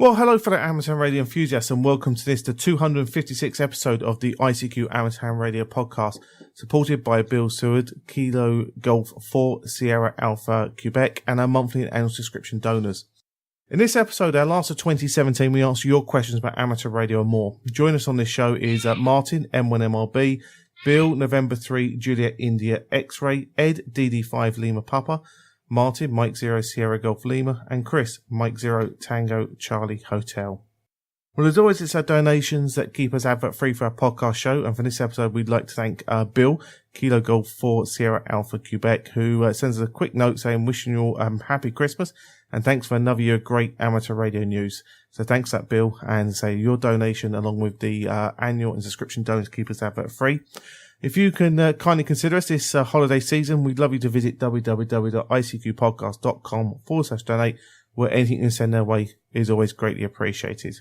Well, hello fellow amateur radio enthusiasts and welcome to this, the 256th episode of the ICQ Amateur Radio podcast, supported by Bill Seward, Kilo Golf 4 Sierra Alpha Quebec, and our monthly and annual subscription donors. In this episode, our last of 2017, we answer your questions about amateur radio and more. Join us on this show is Martin M1MRB, Bill November 3 Juliet India X-Ray, Ed DD5 Lima Papa, Martin, Mike 0 Sierra Golf Lima, and Chris, Mike 0 Tango Charlie Hotel. Well, as always, it's our donations that keep us advert free for our podcast show, and for this episode, we'd like to thank Bill, Kilo Golf 4 Sierra Alpha Quebec, who sends us a quick note saying, wishing you all happy Christmas, and thanks for another year of great amateur radio news. So thanks for that, Bill, and say your donation along with the annual and subscription donors keep us advert free. If you can kindly consider us this holiday season, we'd love you to visit www.icqpodcast.com/donate, where anything you can send their way is always greatly appreciated.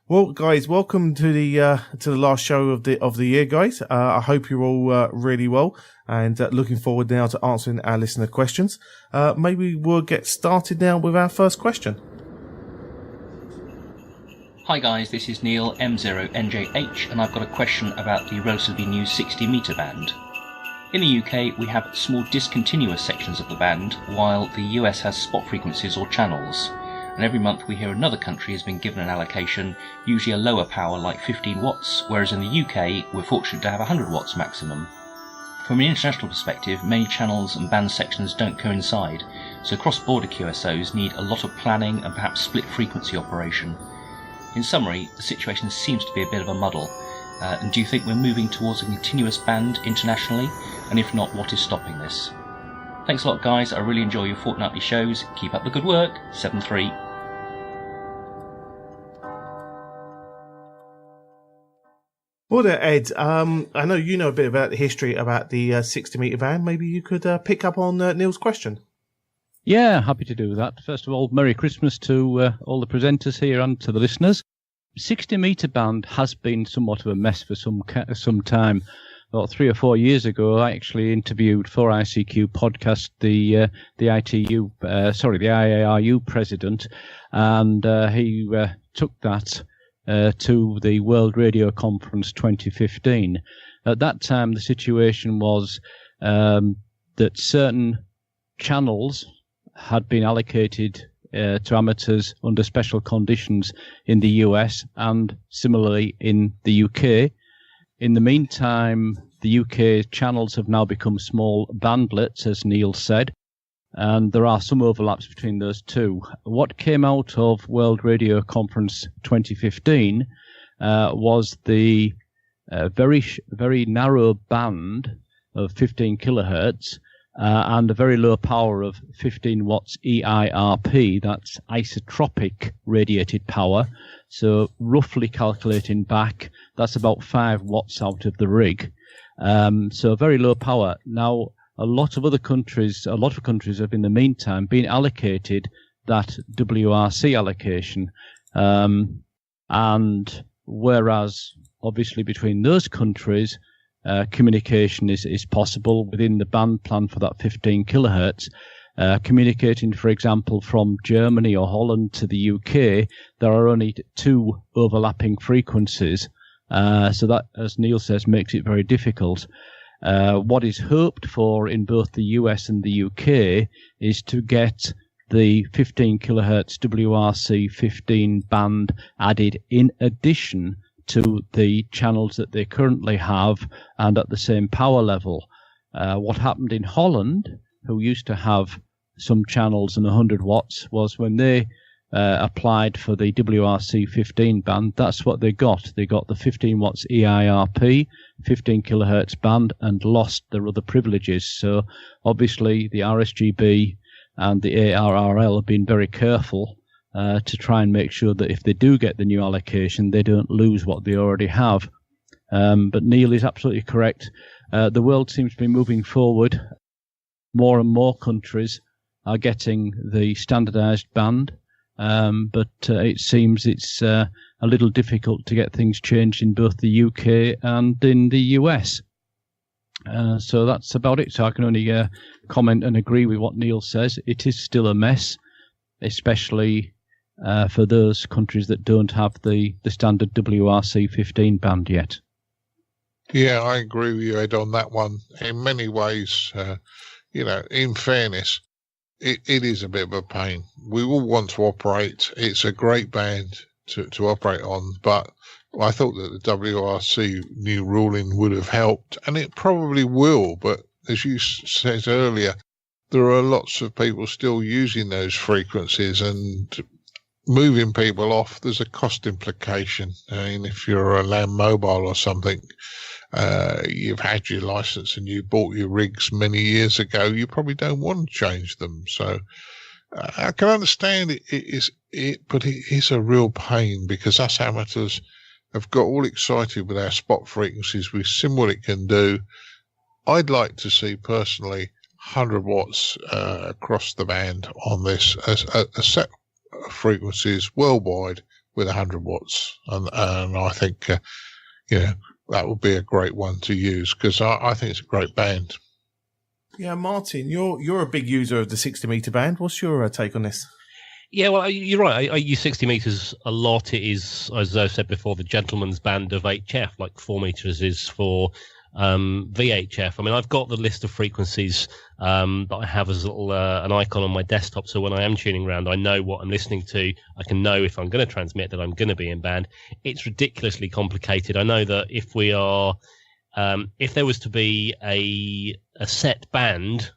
Well, guys, welcome to the last show of the year, guys. I hope you're all really well and looking forward now to answering our listener questions. Maybe we'll get started now with our first question. Hi guys, this is Neil M0NJH, and I've got a question about the relatively new 60 metre band. In the UK, we have small discontinuous sections of the band, while the US has spot frequencies or channels. And every month we hear another country has been given an allocation, usually a lower power like 15 watts, whereas in the UK we're fortunate to have 100 watts maximum. From an international perspective, many channels and band sections don't coincide, so cross-border QSOs need a lot of planning and perhaps split frequency operation. In summary, the situation seems to be a bit of a muddle. And do you think we're moving towards a continuous band internationally? And if not, what is stopping this? Thanks a lot, guys. I really enjoy your fortnightly shows. Keep up the good work. 7-3. Well there, Ed, I know you know a bit about the history about the 60 metre band. Maybe you could pick up on Neil's question. Yeah, happy to do that. First of all, Merry Christmas to all the presenters here and to the listeners. 60 metre band has been somewhat of a mess for some time. About 3 or 4 years ago, I actually interviewed for ICQ podcast the IARU president, and he took that to the World Radio Conference 2015. At that time, the situation was that certain channels had been allocated to amateurs under special conditions in the US and similarly in the UK. In the meantime, the UK channels have now become small bandlets, as Neil said, and there are some overlaps between those two. What came out of World Radio Conference 2015 was the very narrow band of 15 kilohertz, and a very low power of 15 watts EIRP, that's isotropic radiated power. So roughly calculating back, that's about 5 watts out of the rig. So very low power. Now, a lot of countries have in the meantime been allocated that WRC allocation. And whereas obviously between those countries, communication is possible within the band plan for that 15 kilohertz. Communicating, for example, from Germany or Holland to the UK, there are only 2 overlapping frequencies. So that, as Neil says, makes it very difficult. What is hoped for in both the US and the UK is to get the 15 kilohertz WRC 15 band added in addition to the channels that they currently have and at the same power level. What happened in Holland, who used to have some channels and 100 watts, was when they applied for the WRC 15 band, that's what they got. They got the 15 watts EIRP, 15 kilohertz band, and lost their other privileges. So obviously the RSGB and the ARRL have been very careful to try and make sure that if they do get the new allocation, they don't lose what they already have. But Neil is absolutely correct. The world seems to be moving forward. More and more countries are getting the standardized band, but it seems it's a little difficult to get things changed in both the UK and in the US. So that's about it. So I can only comment and agree with what Neil says. It is still a mess, especially for those countries that don't have the standard WRC 15 band yet. Yeah, I agree with you, Ed, on that one. In many ways, in fairness, it is a bit of a pain. We all want to operate. It's a great band to operate on, but I thought that the WRC new ruling would have helped, and it probably will, but as you said earlier, there are lots of people still using those frequencies, and moving people off, there's a cost implication. I mean, if you're a land mobile or something, you've had your license and you bought your rigs many years ago, you probably don't want to change them. So I can understand but it is a real pain, because us amateurs have got all excited with our spot frequencies. We've seen what it can do. I'd like to see personally 100 watts across the band on this, a set of frequencies worldwide with 100 watts, and I think that would be a great one to use, because I think it's a great band. Yeah, Martin, you're a big user of the 60 meter band. What's your take on this? Yeah, well, you're right. I use 60 meters a lot. It is, as I've said before, the gentleman's band of HF, like 4 meters is for VHF. I mean, I've got the list of frequencies that I have as a little an icon on my desktop, so when I am tuning around, I know what I'm listening to. I can know if I'm going to transmit that I'm going to be in band. It's ridiculously complicated. I know that if we are if there was to be a set band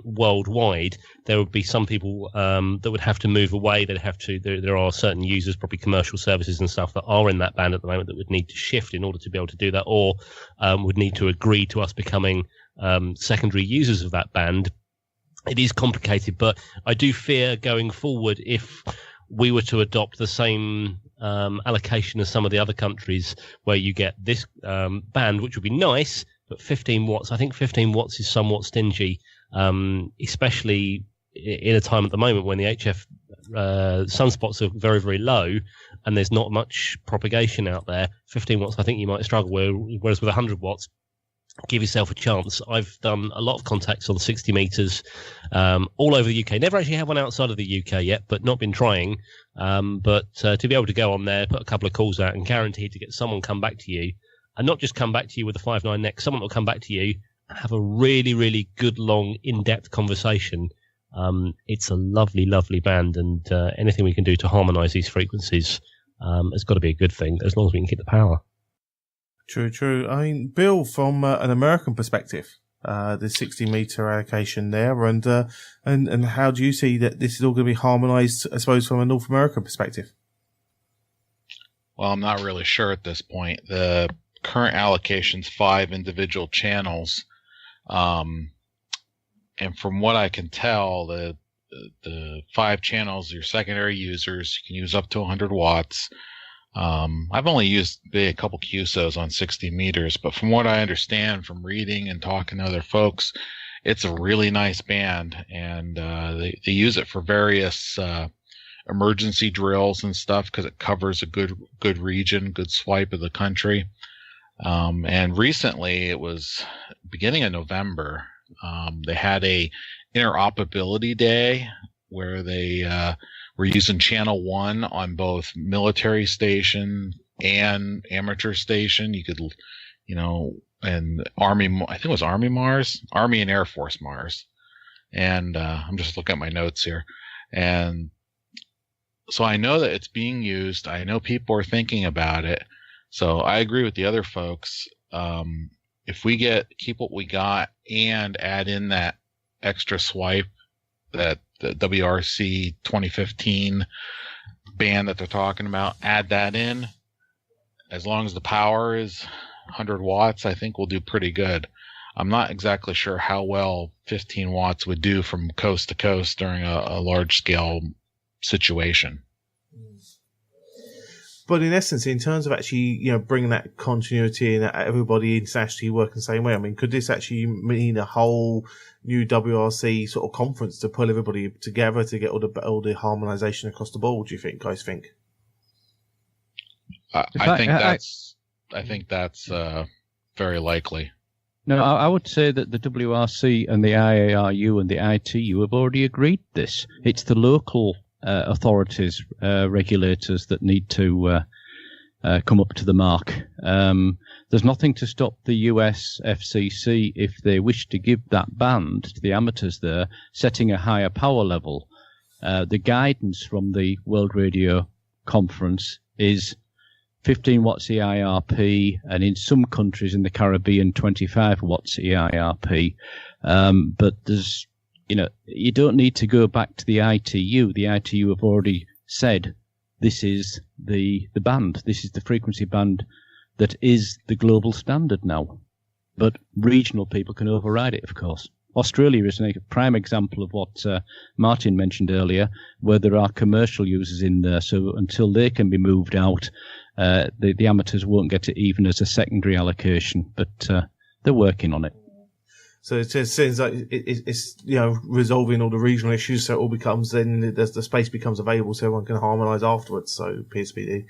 worldwide, there would be some people that would have to move away. They'd have to. There are certain users, probably commercial services and stuff, that are in that band at the moment that would need to shift in order to be able to do that, or would need to agree to us becoming secondary users of that band. It is complicated, but I do fear going forward, if we were to adopt the same allocation as some of the other countries, where you get this band, which would be nice, but 15 watts. I think 15 watts is somewhat stingy, especially in a time at the moment when the HF sunspots are very, very low and there's not much propagation out there. 15 watts, I think you might struggle with, whereas with 100 watts, give yourself a chance. I've done a lot of contacts on 60 meters all over the UK. Never actually had one outside of the UK yet, but not been trying. But to be able to go on there, put a couple of calls out, and guaranteed to get someone come back to you, and not just come back to you with a 5.9 neck, someone will come back to you and have a really, really good, long, in-depth conversation. It's a lovely, lovely band, and anything we can do to harmonise these frequencies has got to be a good thing, as long as we can keep the power. True. I mean, Bill, from an American perspective, the 60 meter allocation there, and how do you see that this is all going to be harmonised, I suppose, from a North American perspective? Well, I'm not really sure at this point. The current allocation's 5 individual channels, and from what I can tell, the 5 channels, your secondary users, you can use up to 100 watts. I've only used a couple QSOs on 60 meters, but from what I understand from reading and talking to other folks, it's a really nice band, and they use it for various emergency drills and stuff, because it covers a good region, good swipe of the country. And recently, it was beginning of November, they had a interoperability day where they we're using channel 1 on both military station and amateur station. You could, and Army, I think it was Army Mars, Army and Air Force Mars. And I'm just looking at my notes here. And so I know that it's being used. I know people are thinking about it. So I agree with the other folks. If we keep what we got and add in that extra swipe, that the WRC 2015 band that they're talking about, add that in, as long as the power is 100 watts, I think we'll do pretty good. I'm not exactly sure how well 15 watts would do from coast to coast during a large scale situation. But in essence, in terms of actually, bringing that continuity and everybody internationally working the same way, I mean, could this actually mean a whole new WRC sort of conference to pull everybody together to get all the harmonisation across the board? Do you guys think? I think that's very likely. No, I would say that the WRC and the IARU and the ITU have already agreed this. It's the local authorities, regulators that need to come up to the mark. There's nothing to stop the US FCC, if they wish to give that band to the amateurs there, setting a higher power level. The guidance from the World Radio Conference is 15 watts EIRP, and in some countries in the Caribbean, 25 watts EIRP. But there's, you don't need to go back to the ITU. The ITU have already said this is the band, this is the frequency band that is the global standard now. But regional people can override it, of course. Australia is a prime example of what Martin mentioned earlier, where there are commercial users in there. So until they can be moved out, the amateurs won't get it even as a secondary allocation. But they're working on it. So it just seems like it's resolving all the regional issues, so it all becomes then the space becomes available, so everyone can harmonise afterwards. So it appears to be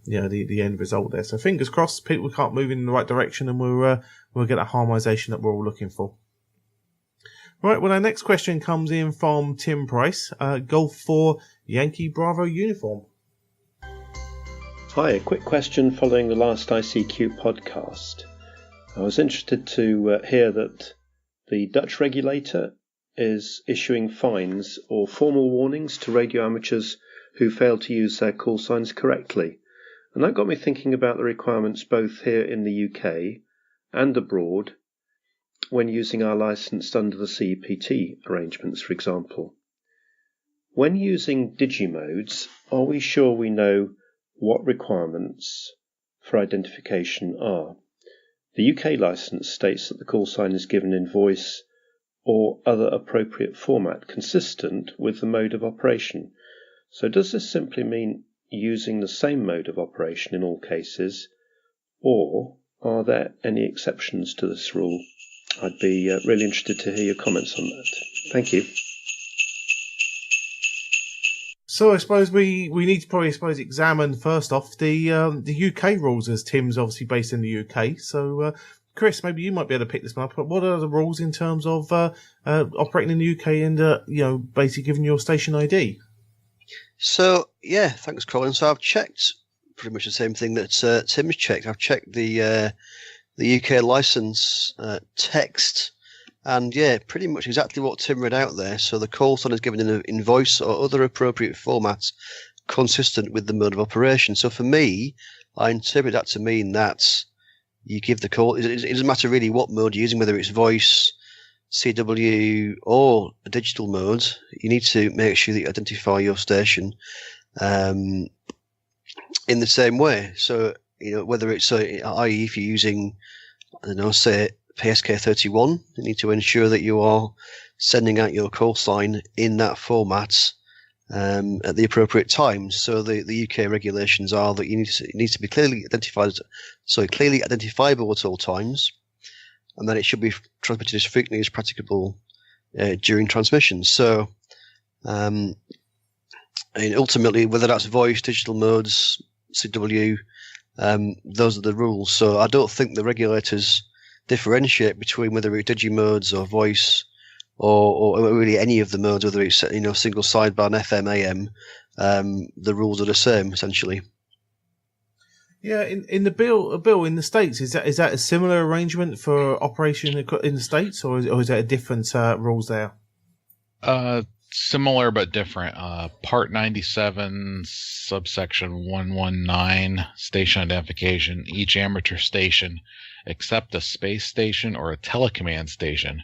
the end result there. So fingers crossed, people can't move in the right direction, and we'll get that harmonisation that we're all looking for. Right, well, our next question comes in from Tim Price, Golf 4 Yankee Bravo uniform. Hi, a quick question following the last ICQ podcast. I was interested to hear that the Dutch regulator is issuing fines or formal warnings to radio amateurs who fail to use their call signs correctly. And that got me thinking about the requirements both here in the UK and abroad when using our licence under the CEPT arrangements, for example. When using digimodes, are we sure we know what requirements for identification are? The UK licence states that the call sign is given in voice or other appropriate format consistent with the mode of operation. So does this simply mean using the same mode of operation in all cases, or are there any exceptions to this rule? I'd be really interested to hear your comments on that. Thank you. So I suppose we need to probably examine first off the UK rules, as Tim's obviously based in the UK. So Chris, maybe you might be able to pick this one up. But what are the rules in terms of operating in the UK and basically giving your station ID? So yeah, thanks, Colin. So I've checked pretty much the same thing that Tim's checked. I've checked the UK license text, and yeah, pretty much exactly what Tim read out there. So the call sign is given in voice or other appropriate formats consistent with the mode of operation. So for me, I interpret that to mean that you give the call. It doesn't matter really what mode you're using, whether it's voice, CW, or a digital mode. You need to make sure that you identify your station in the same way. So whether it's i.e. if you're using, say PSK31, you need to ensure that you are sending out your call sign in that format at the appropriate times. So the UK regulations are that it needs to be clearly identifiable at all times, and then it should be transmitted as frequently as practicable during transmission. So ultimately, whether that's voice, digital modes, CW, those are the rules. So I don't think the regulators differentiate between whether it's digimodes or voice or really any of the modes, whether it's single sideband, FM, AM. The rules are the same essentially. Yeah, in the bill in the States, is that a similar arrangement for operation in the States, or is that a different rules there? Similar but different. Part 97, subsection 119, station identification. Each amateur station, except a space station or a telecommand station,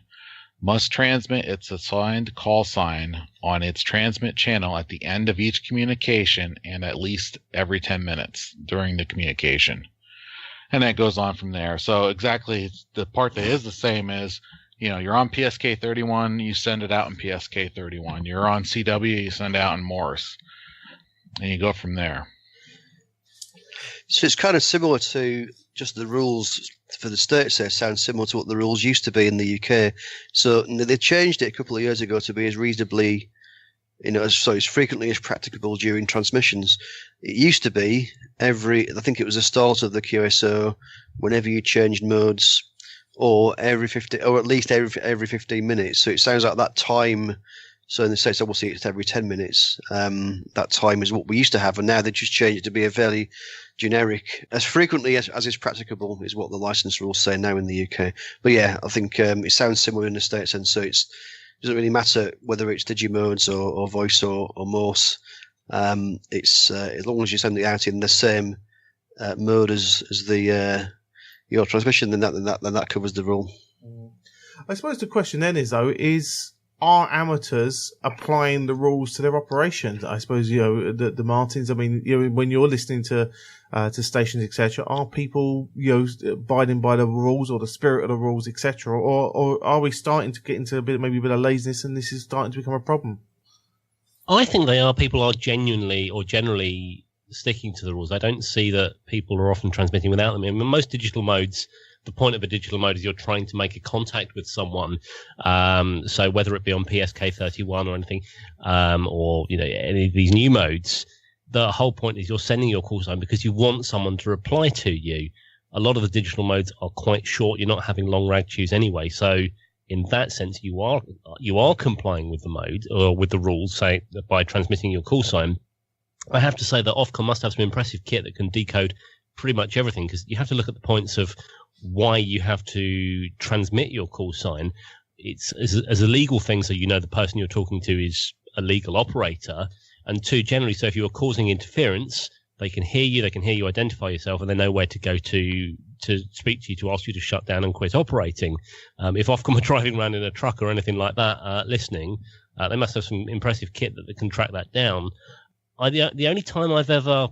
must transmit its assigned call sign on its transmit channel at the end of each communication and at least every 10 minutes during the communication. And that goes on from there. So exactly the part that is the same is, you're on PSK31, you send it out in PSK31. You're on CW, you send it out in Morse. And you go from there. So it's kind of similar to just the rules for the States there sound similar to what the rules used to be in the UK. So they changed it a couple of years ago to be as reasonably, as frequently as practicable during transmissions. It used to be I think it was the start of the QSO, whenever you changed modes, or every 50, or at least every 15 minutes. So it sounds like that time So in the States, obviously, it's every 10 minutes. That time is what we used to have, and now they just changed it to be a fairly generic, as frequently as is practicable, is what the license rules say now in the UK. But yeah, I think it sounds similar in the States, and so it doesn't really matter whether it's digimodes or voice or Morse. It's as long as you send it out in the same mode as your transmission, then that covers the rule. I suppose the question then is, though, are amateurs applying the rules to their operations? I suppose, the Martins, I mean, when you're listening to stations, etc., are people, abiding by the rules or the spirit of the rules, etc., or are we starting to get into maybe a bit of laziness, and this is starting to become a problem? I think they are. People are genuinely or generally sticking to the rules. I don't see that people are often transmitting without them. I mean, most digital modes, the point of a digital mode is you're trying to make a contact with someone. So whether it be on PSK31 or anything, or any of these new modes, the whole point is you're sending your call sign because you want someone to reply to you. A lot of the digital modes are quite short. You're not having long rag queues anyway. So in that sense, you are complying with the mode or with the rules, say, by transmitting your call sign. I have to say that Ofcom must have some impressive kit that can decode pretty much everything, because you have to look at the points of why you have to transmit your call sign. It's as a legal thing, so the person you're talking to is a legal operator, and two, generally, so if you're causing interference, they can hear you identify yourself, and they know where to go to speak to you, to ask you to shut down and quit operating. If Ofcom are driving around in a truck or anything like that, listening, they must have some impressive kit that can track that down. The only time I've ever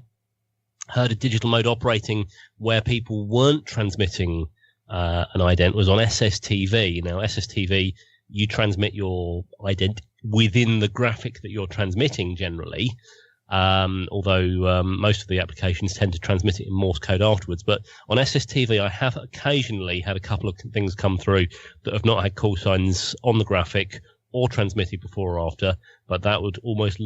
heard a digital mode operating where people weren't transmitting an ident was on SSTV. Now, SSTV, you transmit your ident within the graphic that you're transmitting generally, although most of the applications tend to transmit it in Morse code afterwards. But on SSTV, I have occasionally had a couple of things come through that have not had call signs on the graphic or transmitted before or after, but that would almost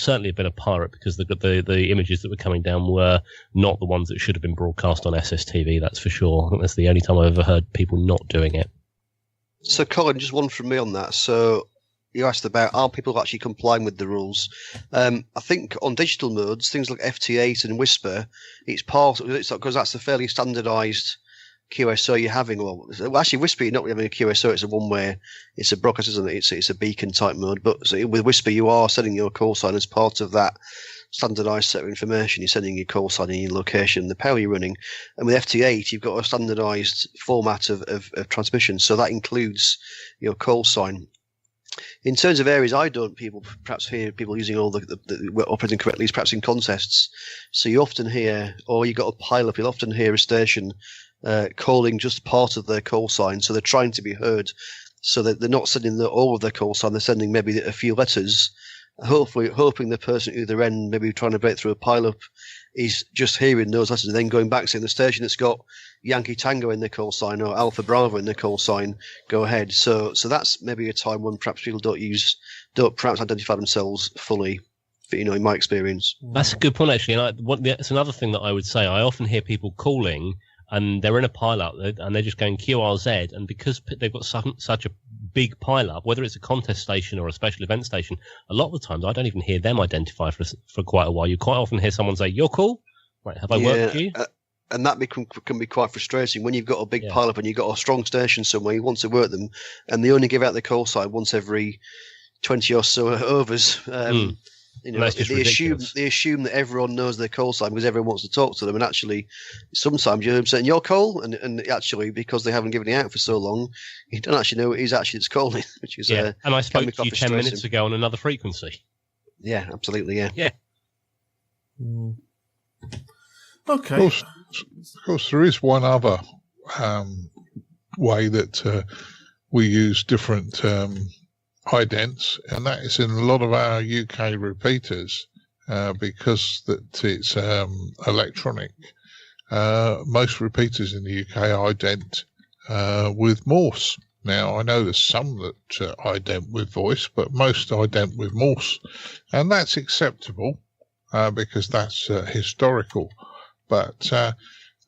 certainly have been a pirate, because the images that were coming down were not the ones that should have been broadcast on SSTV, that's for sure. I think that's the only time I've ever heard people not doing it. So, Colin, just one from me on that. So, you asked about, are people actually complying with the rules? I think on digital modes, things like FT8 and Whisper, it's because that's a fairly standardized QSO you're having. Well, actually, Whisper, you're not having a QSO. It's a one-way. It's a broadcast, isn't it? It's a beacon type mode. But so with Whisper, you are sending your call sign as part of that standardized set of information. You're sending your call sign and your location, the power you're running. And with FT8, you've got a standardized format of transmission. So that includes your call sign. In terms of areas I don't perhaps hear people using all the operating correctly is perhaps in contests. So you often hear, or you got a pile-up, you'll often hear a station calling just part of their call sign, so they're trying to be heard, so that they're not sending all of their call sign, they're sending maybe a few letters, hoping the person at either end, maybe trying to break through a pile-up, is just hearing those letters and then going back saying the station that's got Yankee Tango in their call sign or Alpha Bravo in their call sign, go ahead. So that's maybe a time when perhaps people don't perhaps identify themselves fully, in my experience. That's a good point, actually. And it's another thing that I would say. I often hear people calling and they're in a pile-up and they're just going QRZ, and because they've got such a big pile-up, whether it's a contest station or a special event station, a lot of the times I don't even hear them identify for quite a while. You quite often hear someone say, "You're cool? Right, have I worked with you?" And that can be quite frustrating when you've got a big pile-up and you've got a strong station somewhere, you want to work them, and they only give out the call sign once every 20 or so overs. They assume that everyone knows their call sign because everyone wants to talk to them, and actually sometimes you're saying your call, and actually because they haven't given it out for so long, you don't actually know who's actually that's calling, which is and I spoke to you 10 minutes ago on another frequency. Yeah, absolutely, yeah. Okay. Of course, there is one other way that we use different idents, and that is in a lot of our UK repeaters, because that it's electronic. Most repeaters in the UK ident with Morse. Now, I know there's some that ident with voice, but most ident with Morse, and that's acceptable because that's historical. But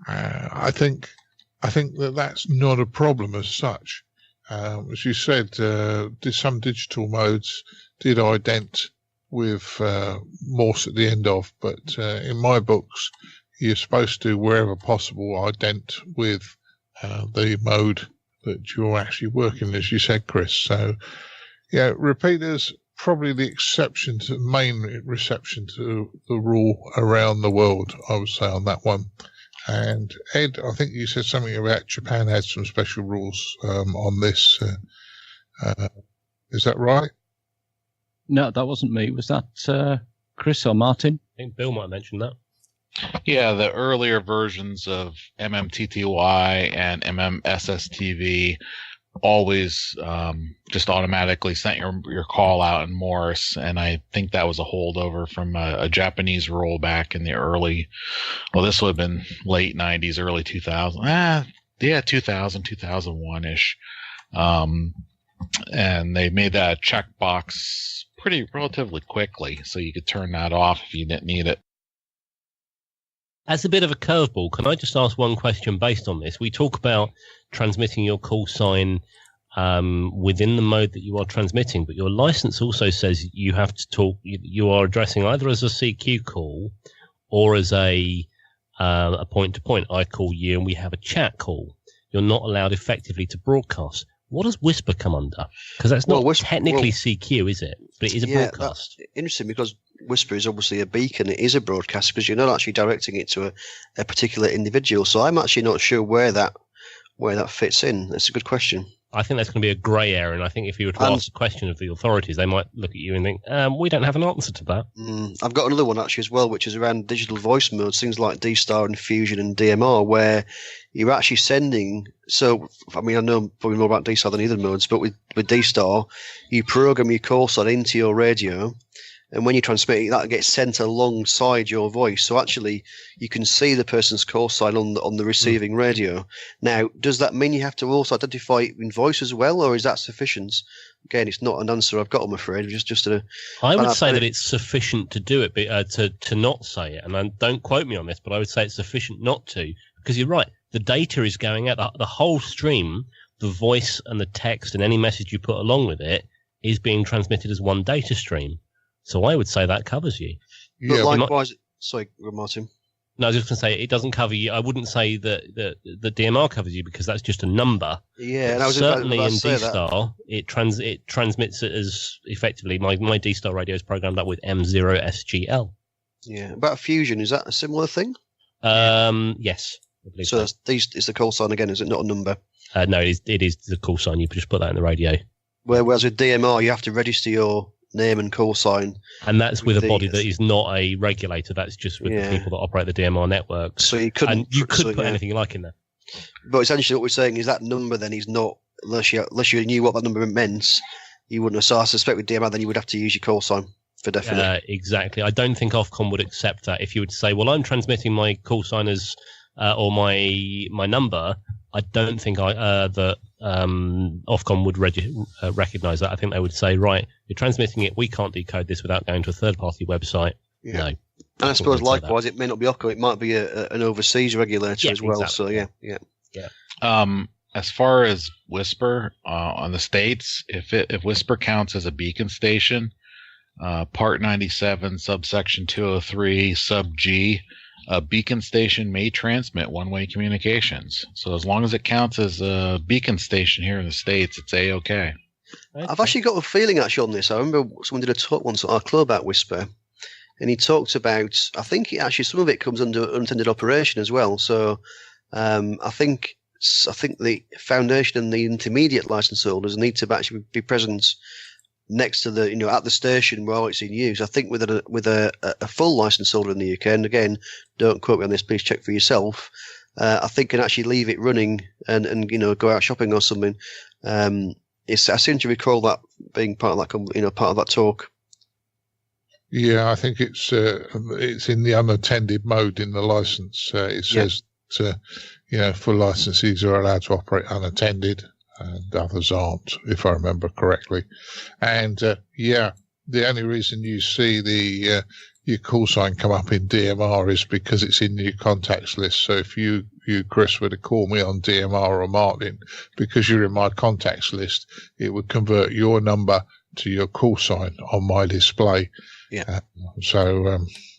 I think that that's not a problem as such. as you said, some digital modes did ident with Morse at the end of, but in my books, you're supposed to, wherever possible, ident with the mode that you're actually working, as you said, Chris. So, yeah, repeaters probably the exception to main reception to the rule around the world, I would say, on that one. And Ed, I think you said something about Japan had some special rules on this. Is that right? No, that wasn't me. Was that Chris or Martin? I think Bill might have mentioned that. Yeah, the earlier versions of MMTTY and MMSSTV always just automatically sent your call out in Morse, and I think that was a holdover from a Japanese rule back in the early, well, this would have been late 90s, early 2000. 2001-ish. And they made that checkbox pretty relatively quickly, so you could turn that off if you didn't need it. As a bit of a curveball, can I just ask one question based on this? We talk about transmitting your call sign within the mode that you are transmitting, but your license also says you have to talk. You are addressing either as a CQ call or as a point-to-point. I call you, and we have a chat call. You're not allowed effectively to broadcast. What does Whisper come under? Because that's not technically CQ, is it? But it is a broadcast. That's interesting, because Whisper is obviously a beacon. It is a broadcast because you're not actually directing it to a particular individual. So I'm actually not sure where that fits in. That's a good question. I think that's going to be a grey area, and I think if you were to ask the question of the authorities, they might look at you and think, we don't have an answer to that. I've got another one actually as well, which is around digital voice modes, things like D-Star and Fusion and DMR, where you're actually sending. So, I mean, I know probably more about D-Star than either modes, but with D-Star, you program your call sign into your radio, and when you transmit it, that gets sent alongside your voice. So actually, you can see the person's call sign on the receiving radio. Now, does that mean you have to also identify it in voice as well, or is that sufficient? Again, it's not an answer I've got, I'm afraid. I would say that it's sufficient to do it, to not say it. And don't quote me on this, but I would say it's sufficient not to, because you're right. The data is going out. The whole stream, the voice and the text and any message you put along with it, is being transmitted as one data stream. So I would say that covers you. Yeah, but likewise, sorry, Martin. No, I was just going to say it doesn't cover you. I wouldn't say that the DMR covers you, because that's just a number. Yeah, and I was certainly in D-Star, it transmits it as effectively. My D-Star radio is programmed up with M0SGL. Yeah, about Fusion, is that a similar thing? Yes. I believe so. It's the call sign again, is it not a number? No, it is the call sign. You just put that in the radio. Whereas with DMR, you have to register your name and call sign, and that's with a body that is not a regulator. That's just with the people that operate the DMR network. So you could put anything you like in there. But essentially, what we're saying is that number then is not, unless you knew what that number meant, you wouldn't have. So I suspect with DMR, then you would have to use your call sign for definite. Exactly. I don't think Ofcom would accept that. If you would say, "Well, I'm transmitting my call sign as or my number," I don't think that Ofcom would recognise that. I think they would say, right, you're transmitting it, we can't decode this without going to a third-party website. Yeah. No. And I suppose likewise, it may not be Ofcom, it might be an overseas regulator as well. Exactly. So yeah. As far as Whisper on the States, if Whisper counts as a beacon station, Part 97, subsection 203, sub G, a beacon station may transmit one-way communications. So as long as it counts as a beacon station here in the States, it's A-OK. I've actually got a feeling actually on this. I remember someone did a talk once at our club about Whisper, and he talked about, I think some of it comes under unintended operation as well. So I think the foundation and the intermediate license holders need to actually be present next to the, at the station while it's in use. I think with a full license holder in the UK, and again, don't quote me on this, please check for yourself. I think can actually leave it running and go out shopping or something. I seem to recall that being part of that, part of that talk. Yeah, I think it's in the unattended mode in the license. It says full licensees are allowed to operate unattended, and others aren't, if I remember correctly. And the only reason you see the your call sign come up in DMR is because it's in your contacts list. So if you Chris, were to call me on DMR or Martin, because you're in my contacts list, it would convert your number to your call sign on my display. Yeah.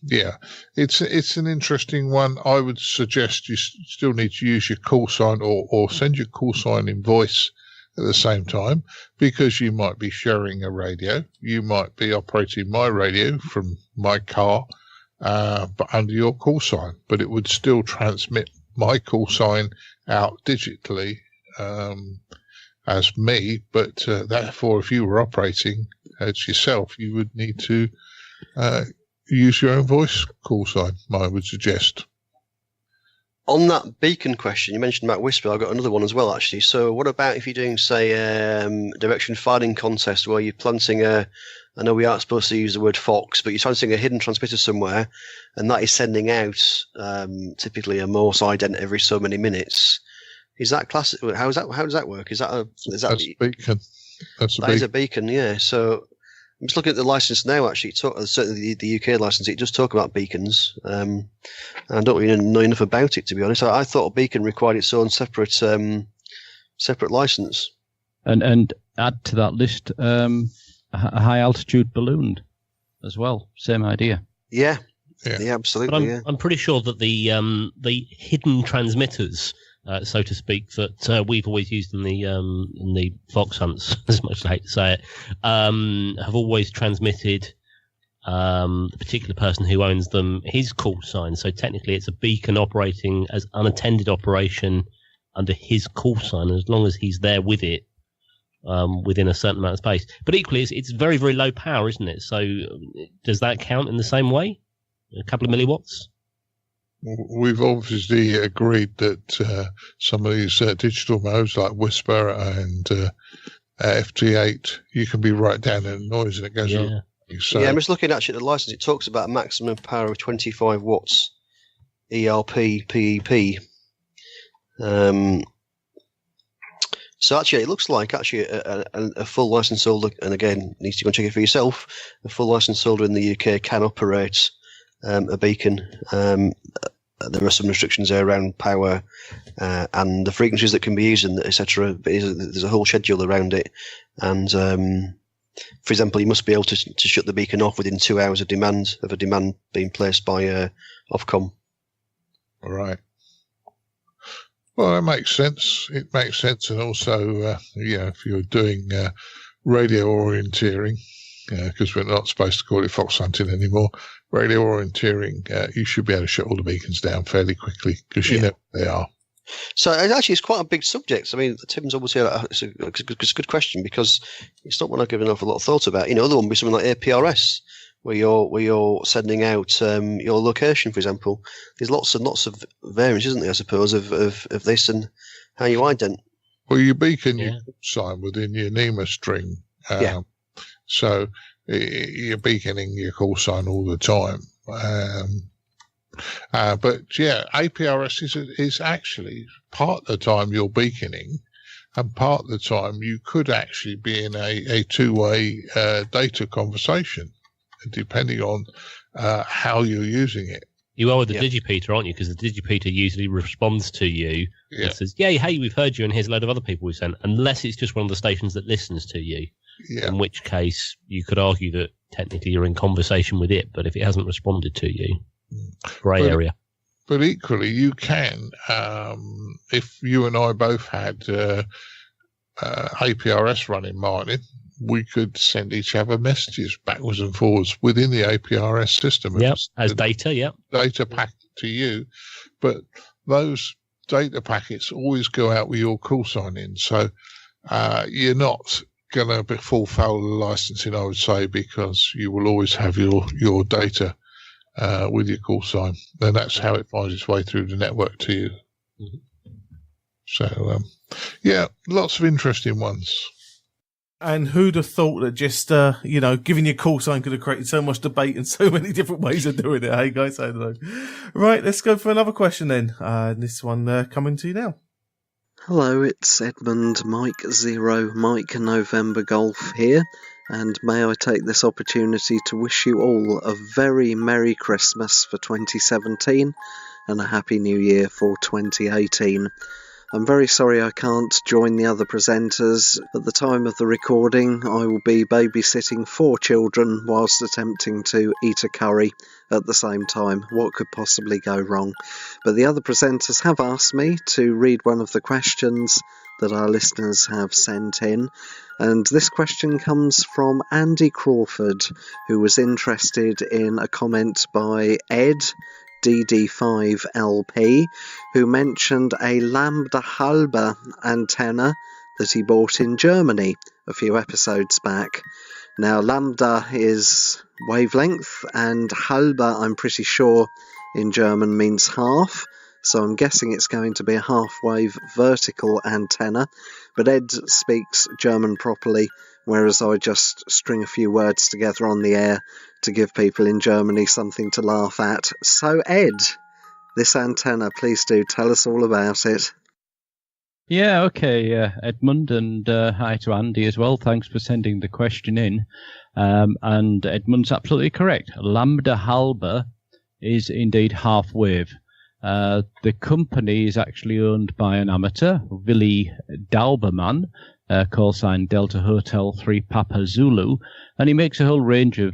Yeah, it's an interesting one. I would suggest you still need to use your call sign or send your call sign in voice at the same time, because you might be sharing a radio. You might be operating my radio from my car, but under your call sign, but it would still transmit my call sign out digitally as me. But therefore, if you were operating as yourself, you would need to use your own voice call sign, I would suggest. On that beacon question, you mentioned about Whisper. I've got another one as well, actually. So what about if you're doing, say, direction finding contest where you're planting I know we aren't supposed to use the word fox, but you're planting a hidden transmitter somewhere, and that is sending out typically a Morse ident every so many minutes. Is that classic? How does that work? That's a beacon. That is a beacon, yeah. So I'm just looking at the license now, actually. Certainly the UK license, it does talk about beacons. I don't really know enough about it, to be honest. I thought a beacon required its own separate license. And add to that list a high-altitude balloon as well. Same idea. Yeah, absolutely. But I'm pretty sure that the hidden transmitters, so to speak, that we've always used in the fox hunts, as much as I hate to say it, have always transmitted the particular person who owns them his call sign. So technically, it's a beacon operating as unattended operation under his call sign, as long as he's there with it within a certain amount of space. But equally, it's very, very low power, isn't it? So does that count in the same way? A couple of milliwatts? We've obviously agreed that some of these digital modes like Whisper and FT8, you can be right down in the noise and it goes on. So, I'm just looking actually at the license. It talks about a maximum power of 25 watts ERP PEP. So actually, it looks like a full license holder, and again, needs to go and check it for yourself. A full license holder in the UK can operate a beacon. There are some restrictions there around power and the frequencies that can be used, etc. But there's a whole schedule around it. And for example, you must be able to shut the beacon off within 2 hours of a demand being placed by Ofcom. All right. Well, that makes sense. It makes sense, and also, if you're doing radio orienteering, because we're not supposed to call it fox hunting anymore. Radio orienteering, you should be able to shut all the beacons down fairly quickly, because you know where they are. So actually, it's quite a big subject. I mean, Tim's obviously it's a good question, because it's not one I've given an awful lot of thought about. Other one would be something like APRS, where you're sending out your location, for example. There's lots and lots of variants, isn't there? I suppose of this and how you ident. Well, you beacon your sign within your NEMA string. So you're beaconing your call sign all the time. But yeah, APRS is actually part of the time you're beaconing, and part of the time you could actually be in a two-way data conversation, depending on how you're using it. You are with the digipeater, aren't you? Because the digipeater usually responds to you and says, hey, we've heard you, and here's a load of other people we sent, unless it's just one of the stations that listens to you. Yeah. In which case, you could argue that technically you're in conversation with it, but if it hasn't responded to you, grey area. But equally, you can, if you and I both had APRS running, Martin, we could send each other messages backwards and forwards within the APRS system. Yep, as data, Data packet to you. But those data packets always go out with your call sign in. So you're not going to be full foul of licensing, I would say, because you will always have your data with your call sign. And that's how it finds its way through the network to you. Mm-hmm. So, lots of interesting ones. And who'd have thought that just, giving your call sign could have created so much debate and so many different ways of doing it. Hey, guys, I don't know. Right, let's go for another question then. This one coming to you now. Hello, it's Edmund Mike 0 Mike November Golf here. and may I take this opportunity to wish you all a very Merry Christmas for 2017 and a Happy New Year for 2018. I'm very sorry I can't join the other presenters. At the time of the recording, I will be babysitting 4 children whilst attempting to eat a curry at the same time. What could possibly go wrong? But the other presenters have asked me to read one of the questions that our listeners have sent in. And this question comes from Andy Crawford, who was interested in a comment by Ed DD5LP, who mentioned a Lambda Halber antenna that he bought in Germany a few episodes back. Now, Lambda is wavelength, and Halber, I'm pretty sure, in German means half, so I'm guessing it's going to be a half-wave vertical antenna, but Ed speaks German properly, whereas I just string a few words together on the air to give people in Germany something to laugh at. So, Ed, this antenna, please do tell us all about it. Yeah, okay, Edmund, and hi to Andy as well. Thanks for sending the question in. And Edmund's absolutely correct. Lambda Halber is indeed half-wave. The company is actually owned by an amateur, Willy Dauberman, call sign Delta Hotel 3 Papa Zulu, and he makes a whole range of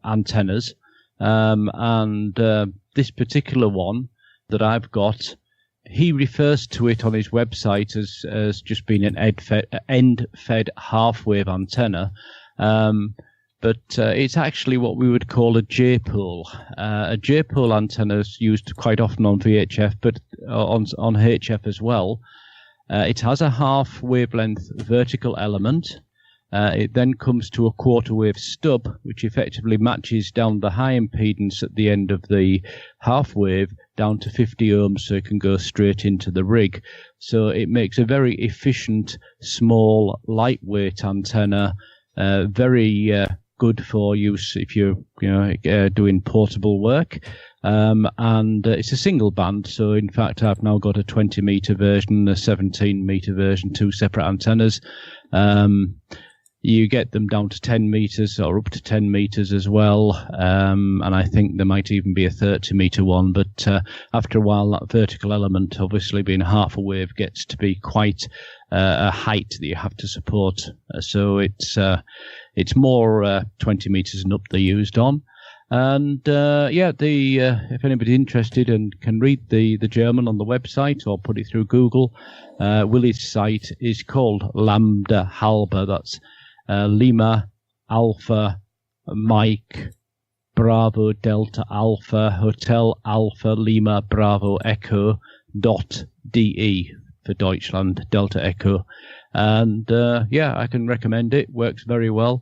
antennas. And this particular one that I've got, he refers to it on his website as just being an end-fed half-wave antenna. But it's actually what we would call a J-pole. A J-pole antenna is used quite often on VHF, but on HF as well. It has a half wavelength vertical element. It then comes to a quarter wave stub, which effectively matches down the high impedance at the end of the half wave down to 50 ohms, so it can go straight into the rig. So it makes a very efficient, small, lightweight antenna, very good for use if you're doing portable work. And it's a single band, so in fact I've now got a 20 meter version, a 17 meter version, 2 separate antennas. You get them down to 10 meters or up to 10 meters as well, and I think there might even be a 30 meter one, but after a while that vertical element, obviously being half a wave, gets to be quite a height that you have to support. So it's more 20 meters and up they're used on. And if anybody's interested and can read the German on the website or put it through Google, Willie's site is called Lambda Halber. That's Lima Alpha Mike Bravo Delta Alpha Hotel Alpha Lima Bravo Echo .de for Deutschland Delta Echo. And I can recommend it. Works very well.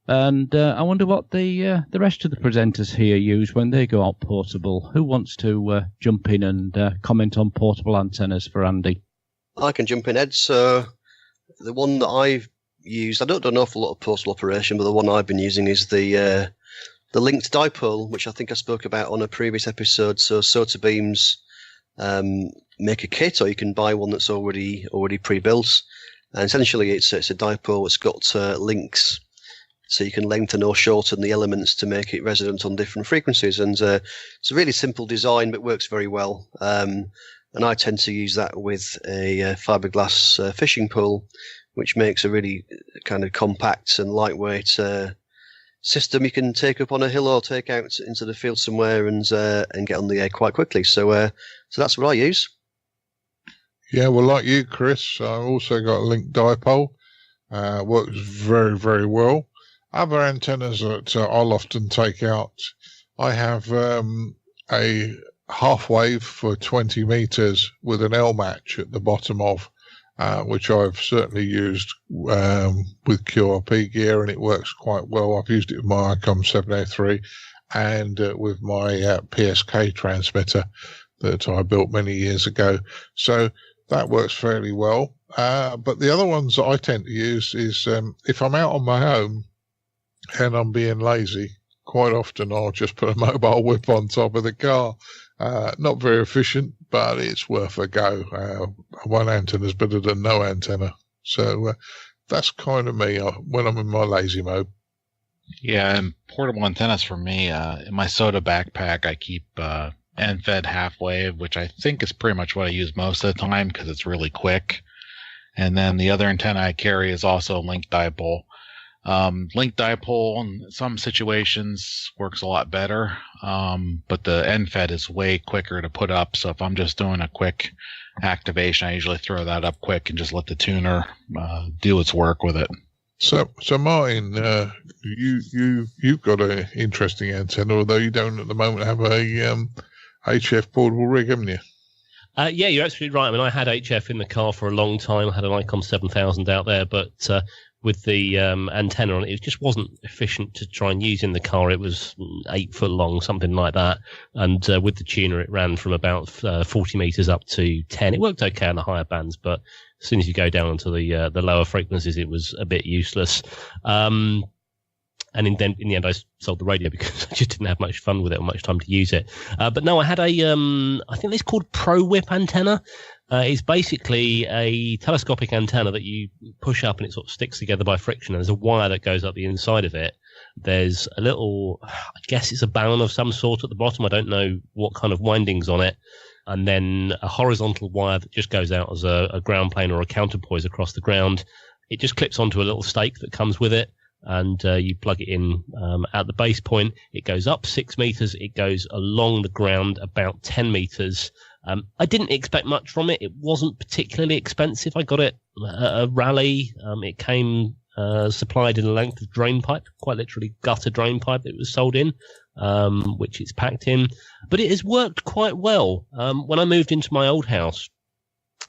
And I wonder what the rest of the presenters here use when they go out portable. Who wants to jump in and comment on portable antennas for Andy? I can jump in, Ed. So the one that I've used, I don't do an awful lot of portable operation, but the one I've been using is the linked dipole, which I think I spoke about on a previous episode. So SOTA Beams make a kit, or you can buy one that's already pre-built. And essentially, it's a dipole that's got links, so you can lengthen or shorten the elements to make it resonant on different frequencies. And it's a really simple design, but works very well. And I tend to use that with a fiberglass fishing pole, which makes a really kind of compact and lightweight system you can take up on a hill or take out into the field somewhere and get on the air quite quickly. So that's what I use. Yeah, well, like you, Chris, I've also got a linked dipole. Works very, very well. Other antennas that I'll often take out, I have a half wave for 20 meters with an L match at the bottom of, which I've certainly used with QRP gear, and it works quite well. I've used it with my ICOM 703 and with my PSK transmitter that I built many years ago. So that works fairly well. But the other ones that I tend to use is if I'm out on my own and I'm being lazy, quite often I'll just put a mobile whip on top of the car. Not very efficient, but it's worth a go. One antenna is better than no antenna. So that's kind of me when I'm in my lazy mode. Yeah, and portable antennas for me, in my soda backpack, I keep end-fed half-wave, which I think is pretty much what I use most of the time because it's really quick. And then the other antenna I carry is also link dipole. Link dipole in some situations works a lot better, but the end-fed is way quicker to put up. So if I'm just doing a quick activation, I usually throw that up quick and just let the tuner do its work with it. So Martin, you've got an interesting antenna, although you don't at the moment have a HF portable rig, haven't you? Yeah, you're absolutely right. I mean, I had HF in the car for a long time. I had an ICOM 7000 out there, but with the antenna on it, it just wasn't efficient to try and use in the car. It was 8 foot long, something like that. And with the tuner, it ran from about 40 meters up to 10. It worked okay on the higher bands, but as soon as you go down onto the lower frequencies, it was a bit useless. And in the end, I sold the radio because I just didn't have much fun with it or much time to use it. But no, I had I think it's called Pro Whip antenna. It's basically a telescopic antenna that you push up and it sort of sticks together by friction. And there's a wire that goes up the inside of it. There's a little, I guess it's a balun of some sort at the bottom. I don't know what kind of windings on it. And then a horizontal wire that just goes out as a ground plane or a counterpoise across the ground. It just clips onto a little stake that comes with it. And you plug it in at the base point. It goes up 6 meters. It goes along the ground about 10 meters. I didn't expect much from it. It wasn't particularly expensive. I got it at a rally. It came supplied in a length of drain pipe, quite literally gutter drain pipe that it was sold in, which it's packed in. But it has worked quite well. When I moved into my old house,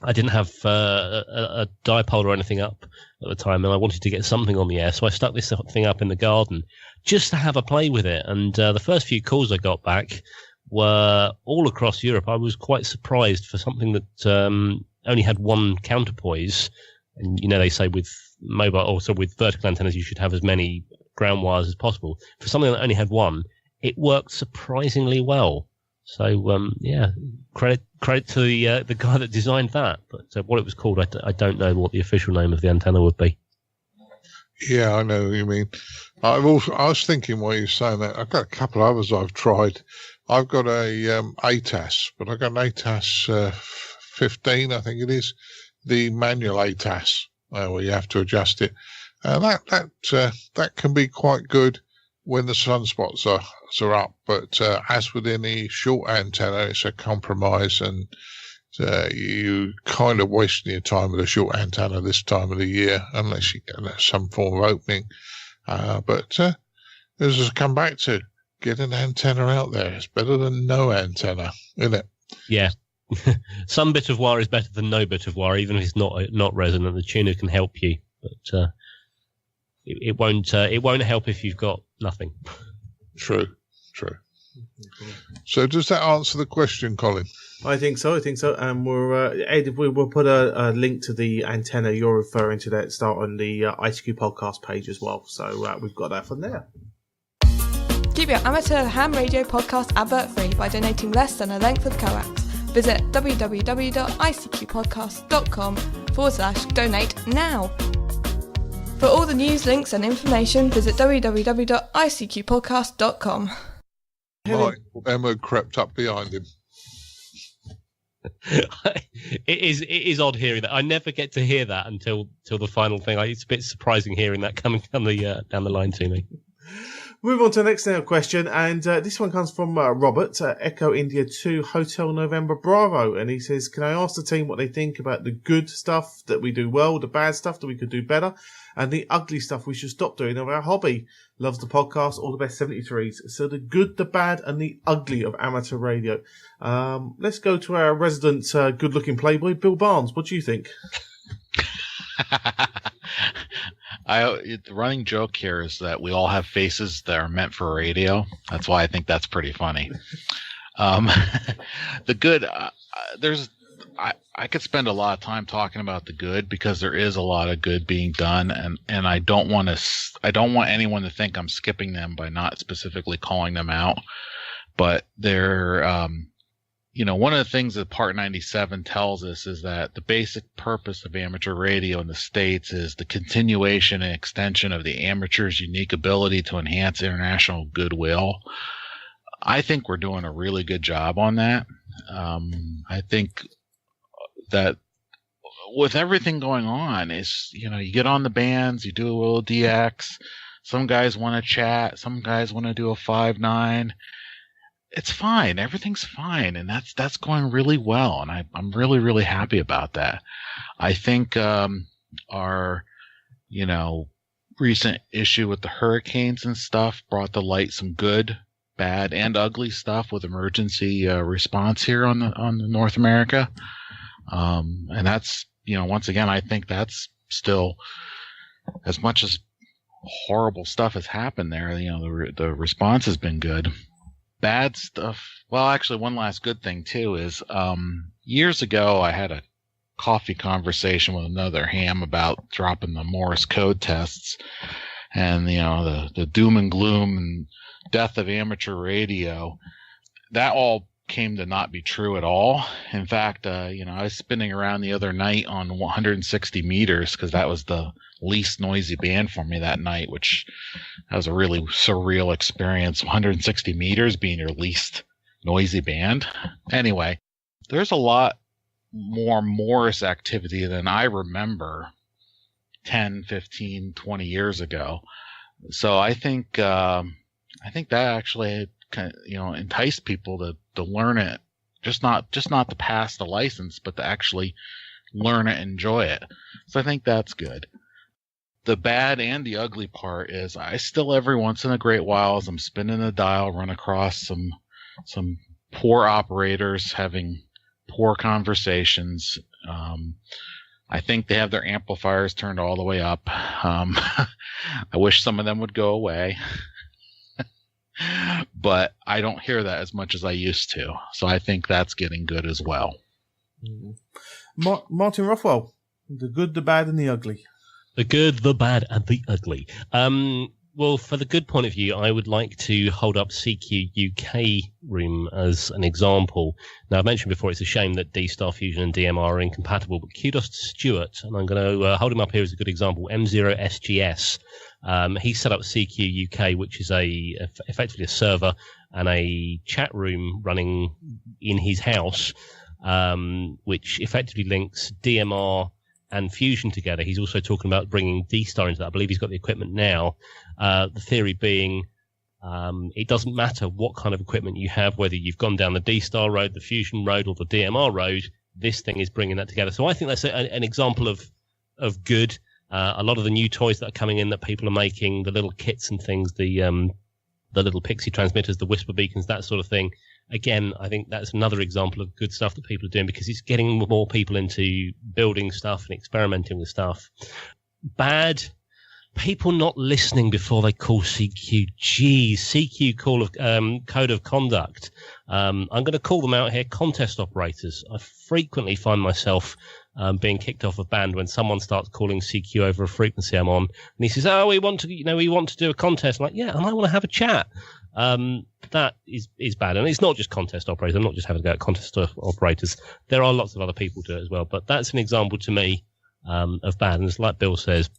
I didn't have a dipole or anything up at the time, and I wanted to get something on the air, so I stuck this thing up in the garden just to have a play with it. And the first few calls I got back were all across Europe. I was quite surprised for something that only had one counterpoise. And, you know, they say with mobile, also with vertical antennas, you should have as many ground wires as possible. For something that only had one, it worked surprisingly well. So, yeah, credit to the guy that designed that. But what it was called, I don't know what the official name of the antenna would be. Yeah, I know what you mean. I was thinking while you were saying that, I've got a couple of others I've tried. I've got a ATAS, but I've got an ATAS 15, I think it is, the manual ATAS, where you have to adjust it. That can be quite good when the sunspots are up, but as with any short antenna, it's a compromise, and you kind of wasting your time with a short antenna this time of the year unless you get some form of opening. But as I come back to, get an antenna out there. It's better than no antenna, isn't it? Yeah. Some bit of wire is better than no bit of wire, even if it's not resonant. The tuner can help you, but it won't help if you've got nothing. True. So does that answer the question, Colin? I think so. And Ed, we'll put a link to the antenna you're referring to that start on the ICQ podcast page as well. So we've got that from there. Keep your amateur ham radio podcast advert free by donating less than a length of coax. Visit www.icqpodcast.com/donate now. For all the news, links and information, visit www.icqpodcast.com. Right, Emma crept up behind him. It is odd hearing that. I never get to hear that until the final thing. It's a bit surprising hearing that coming down the line to me. Move on to the next question, and this one comes from Robert, Echo India 2 Hotel November Bravo, and he says, can I ask the team what they think about the good stuff that we do well, the bad stuff that we could do better, and the ugly stuff we should stop doing of our hobby? Loves the podcast, all the best 73s. So the good, the bad, and the ugly of amateur radio. Let's go to our resident good-looking playboy, Bill Barnes. What do you think? The running joke here is that we all have faces that are meant for radio. That's why I think that's pretty funny. The good, I could spend a lot of time talking about the good because there is a lot of good being done, and I don't want anyone to think I'm skipping them by not specifically calling them out. But there one of the things that Part 97 tells us is that the basic purpose of amateur radio in the States is the continuation and extension of the amateur's unique ability to enhance international goodwill. I think we're doing a really good job on that. I think that with everything going on is, you get on the bands, you do a little DX. Some guys want to chat. Some guys want to do a 5.9. It's fine. Everything's fine. And that's going really well. And I'm really, really happy about that. I think, our, recent issue with the hurricanes and stuff brought to light some good, bad, and ugly stuff with emergency, response here on the North America. And that's, once again, I think that's still, as much as horrible stuff has happened there, the response has been good. Bad stuff. Well, actually, one last good thing too is years ago I had a coffee conversation with another ham about dropping the Morse code tests, and the doom and gloom and death of amateur radio. That all came to not be true at all. In fact, I was spinning around the other night on 160 meters because that was the least noisy band for me that night, which that was a really surreal experience. 160 meters being your least noisy band. Anyway, there's a lot more Morse activity than I remember 10, 15, 20 years ago. So I think that actually enticed people to learn it, just not to pass the license, but to actually learn it and enjoy it. So I think that's good. The bad and the ugly part is I still every once in a great while, as I'm spinning the dial, run across some poor operators having poor conversations. I think they have their amplifiers turned all the way up. I wish some of them would go away. But I don't hear that as much as I used to. So I think that's getting good as well. Martin Rothwell, the good, the bad, and the ugly. The good, the bad, and the ugly. Well, for the good point of view, I would like to hold up CQ UK room as an example. Now, I've mentioned before, it's a shame that D-Star Fusion and DMR are incompatible, but kudos to Stuart, and I'm going to hold him up here as a good example, M0SGS. He set up CQ UK, which is effectively a server and a chat room running in his house, which effectively links DMR and Fusion together. He's also talking about bringing D-Star into that. I believe he's got the equipment now. The theory being it doesn't matter what kind of equipment you have, whether you've gone down the D-Star road, the Fusion road, or the DMR road, this thing is bringing that together. So I think that's an example of good. A lot of the new toys that are coming in that people are making, the little kits and things, the little Pixie transmitters, the Whisper beacons, that sort of thing. Again, I think that's another example of good stuff that people are doing because it's getting more people into building stuff and experimenting with stuff. Bad, people not listening before they call CQ. Geez, CQ code of conduct. I'm going to call them out here, contest operators. I frequently find myself being kicked off a band when someone starts calling CQ over a frequency I'm on, and he says, "Oh, we want to do a contest." I'm like, yeah, and I want to have a chat. That is bad, and it's not just contest operators. I'm not just having to go at contest operators. There are lots of other people do it as well, but that's an example to me of bad. And it's like Bill says,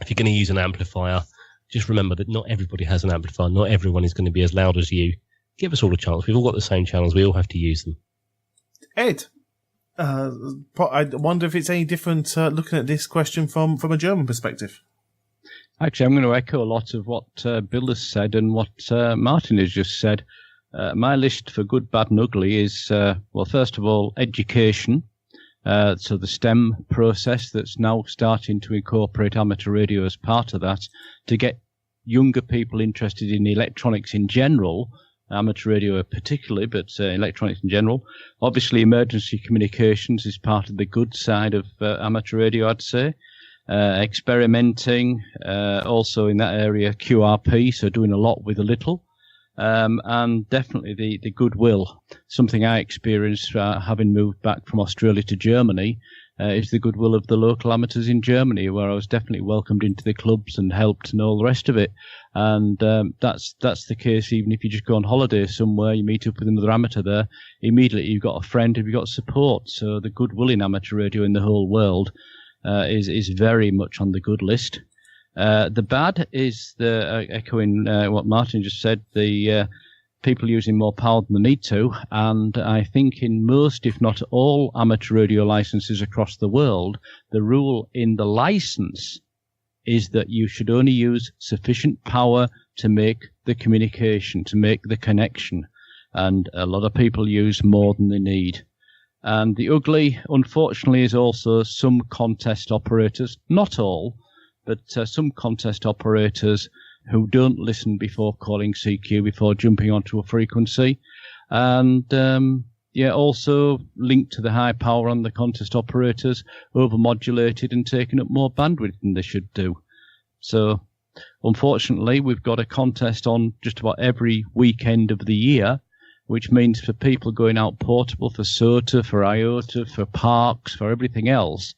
if you're going to use an amplifier, just remember that not everybody has an amplifier. Not everyone is going to be as loud as you. Give us all a chance. We've all got the same channels. We all have to use them. Ed, I wonder if it's any different looking at this question from a German perspective. Actually, I'm going to echo a lot of what Bill has said and what Martin has just said. My list for good, bad, and ugly is, well, first of all, education. So the STEM process that's now starting to incorporate amateur radio as part of that to get younger people interested in electronics in general, amateur radio particularly, but electronics in general. Obviously, emergency communications is part of the good side of amateur radio, I'd say. Experimenting, also in that area, QRP, so doing a lot with a little. And definitely the goodwill, something I experienced having moved back from Australia to Germany. is the goodwill of the local amateurs in Germany, where I was definitely welcomed into the clubs and helped and all the rest of it. And that's the case even if you just go on holiday somewhere, you meet up with another amateur there, immediately you've got a friend and you've got support. So the goodwill in amateur radio in the whole world is very much on the good list. The bad is echoing what Martin just said, the people using more power than they need to, and I think in most, if not all, amateur radio licenses across the world, the rule in the license is that you should only use sufficient power to make the communication, to make the connection, and a lot of people use more than they need. And the ugly, unfortunately, is also some contest operators, not all, but some contest operators who don't listen before calling CQ, before jumping onto a frequency. And, also linked to the high power on the contest operators, overmodulated and taking up more bandwidth than they should do. So, unfortunately, we've got a contest on just about every weekend of the year, which means for people going out portable, for SOTA, for IOTA, for parks, for everything else,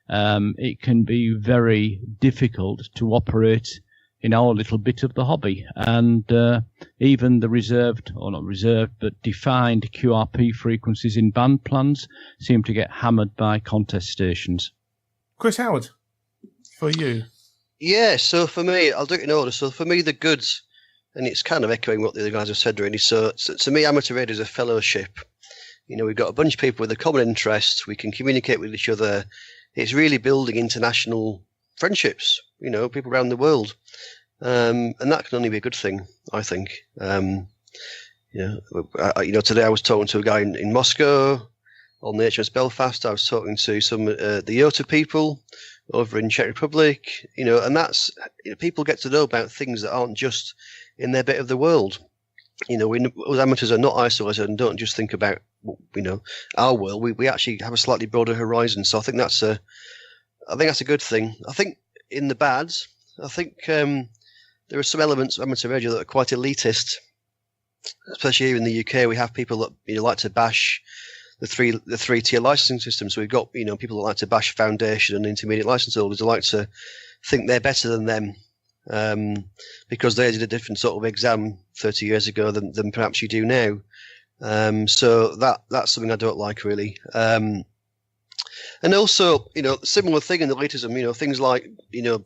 it can be very difficult to operate in our little bit of the hobby. And even the reserved, or not reserved, but defined QRP frequencies in band plans seem to get hammered by contest stations. Chris Howard, for you. Yeah, so for me, I'll do it in order. So for me, the goods, and it's kind of echoing what the other guys have said really. So to me, amateur radio is a fellowship. We've got a bunch of people with a common interest. We can communicate with each other. It's really building international friendships, people around the world. And that can only be a good thing, I think. Today I was talking to a guy in Moscow on the HMS Belfast. I was talking to some the IOTA people over in Czech Republic, and that's, people get to know about things that aren't just in their bit of the world. Us amateurs are not isolated and don't just think about, our world. We actually have a slightly broader horizon. So I think that's a good thing. I think in the bads, I think there are some elements of amateur radio that are quite elitist, especially here in the UK. We have people that like to bash the three tier licensing system. So we've got people that like to bash foundation and intermediate license holders who like to think they're better than them because they did a different sort of exam 30 years ago than perhaps you do now. So that's something I don't like really. And also, similar thing in the elitism, things like,